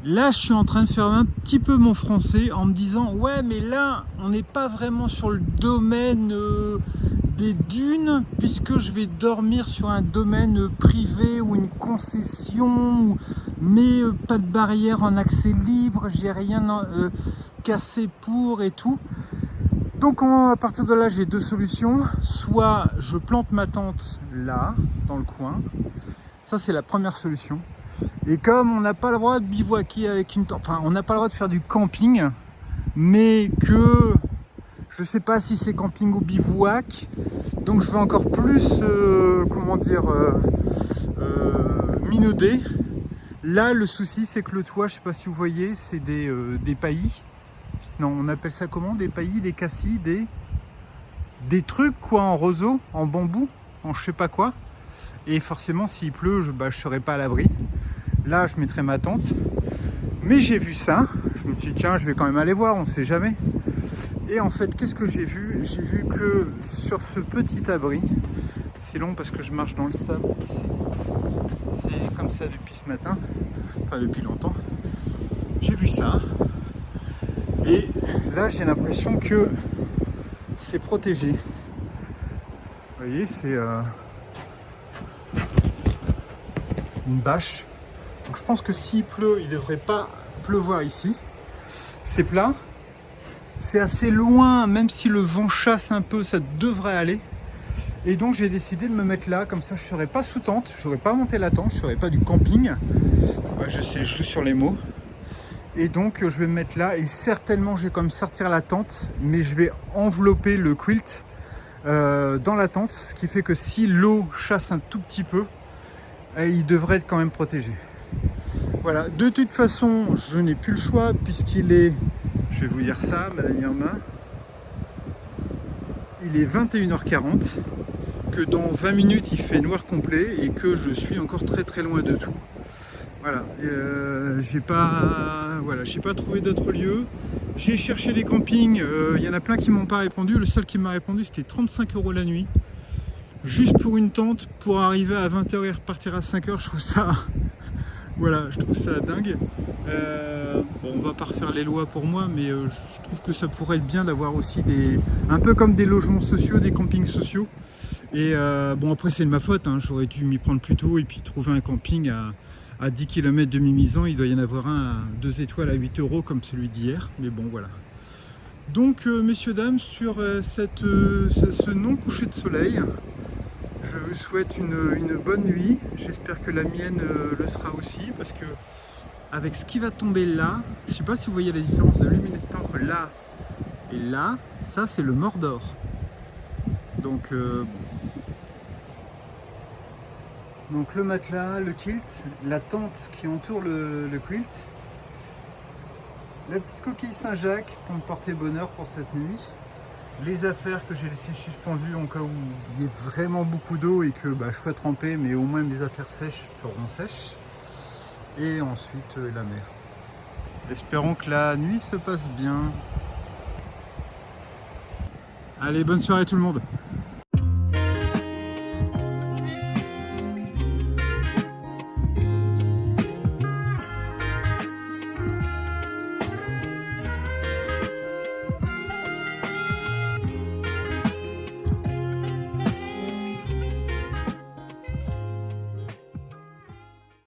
[SPEAKER 1] Là je suis en train de faire un petit peu mon français en me disant ouais mais là on n'est pas vraiment sur le domaine des dunes puisque je vais dormir sur un domaine privé ou une concession, mais pas de barrière en accès libre, j'ai rien cassé pour et tout. Donc à partir de là, j'ai deux solutions. Soit je plante ma tente là, dans le coin. Ça, c'est la première solution. Et comme on n'a pas le droit de bivouaquer avec une tente, enfin, on n'a pas le droit de faire du camping, mais que je ne sais pas si c'est camping ou bivouac, donc je vais encore plus, minauder. Là, le souci, c'est que le toit, je ne sais pas si vous voyez, c'est des paillis. Non, on appelle ça comment? Des paillis, des cassis, des trucs quoi, en roseau, en bambou, en je sais pas quoi. Et forcément, s'il pleut, je serai pas à l'abri. Là, je mettrai ma tente. Mais j'ai vu ça. Je me suis dit, tiens, je vais quand même aller voir, on sait jamais. Et en fait, qu'est-ce que j'ai vu? J'ai vu que sur ce petit abri, c'est long parce que je marche dans le sable ici. C'est comme ça depuis ce matin, enfin depuis longtemps. J'ai vu ça. Et là, j'ai l'impression que c'est protégé. Vous voyez, c'est une bâche. Donc je pense que s'il pleut, il ne devrait pas pleuvoir ici. C'est plat. C'est assez loin, même si le vent chasse un peu, ça devrait aller. Et donc j'ai décidé de me mettre là, comme ça je ne serai pas sous tente, je n'aurai pas monté la tente, je ne ferai pas du camping. Ouais, je sais, je joue sur les mots. Et donc je vais me mettre là et certainement je vais quand même sortir la tente, mais je vais envelopper le quilt dans la tente, ce qui fait que si l'eau chasse un tout petit peu, il devrait être quand même protégé. Voilà, de toute façon je n'ai plus le choix puisqu'il est, je vais vous dire ça, Madame Irma, il est 21h40, que dans 20 minutes il fait noir complet et que je suis encore très loin de tout. Voilà, j'ai pas trouvé d'autres lieux. J'ai cherché des campings, il y en a plein qui m'ont pas répondu. Le seul qui m'a répondu c'était 35 € la nuit. Juste pour une tente, pour arriver à 20 h et repartir à 5 h, je trouve ça... voilà, je trouve ça dingue. Bon, on va pas refaire les lois pour moi, mais je trouve que ça pourrait être bien d'avoir aussi un peu comme des logements sociaux, des campings sociaux. Et bon, après c'est de ma faute, hein, j'aurais dû m'y prendre plus tôt et puis trouver un camping à 10 km de Mimizan. Il doit y en avoir un à 2 étoiles à 8 € comme celui d'hier, mais bon voilà. Donc messieurs dames, sur ce non coucher de soleil, je vous souhaite une bonne nuit. J'espère que la mienne le sera aussi, parce que avec ce qui va tomber là, je ne sais pas si vous voyez la différence de luminosité entre là et là, ça c'est le Mordor. Donc donc le matelas, le kilt, la tente qui entoure le quilt. La petite coquille Saint-Jacques pour me porter bonheur pour cette nuit. Les affaires que j'ai laissées suspendues en cas où il y ait vraiment beaucoup d'eau et que je sois trempé, mais au moins mes affaires sèches seront sèches. Et ensuite la mer. Espérons que la nuit se passe bien. Allez, bonne soirée tout le monde.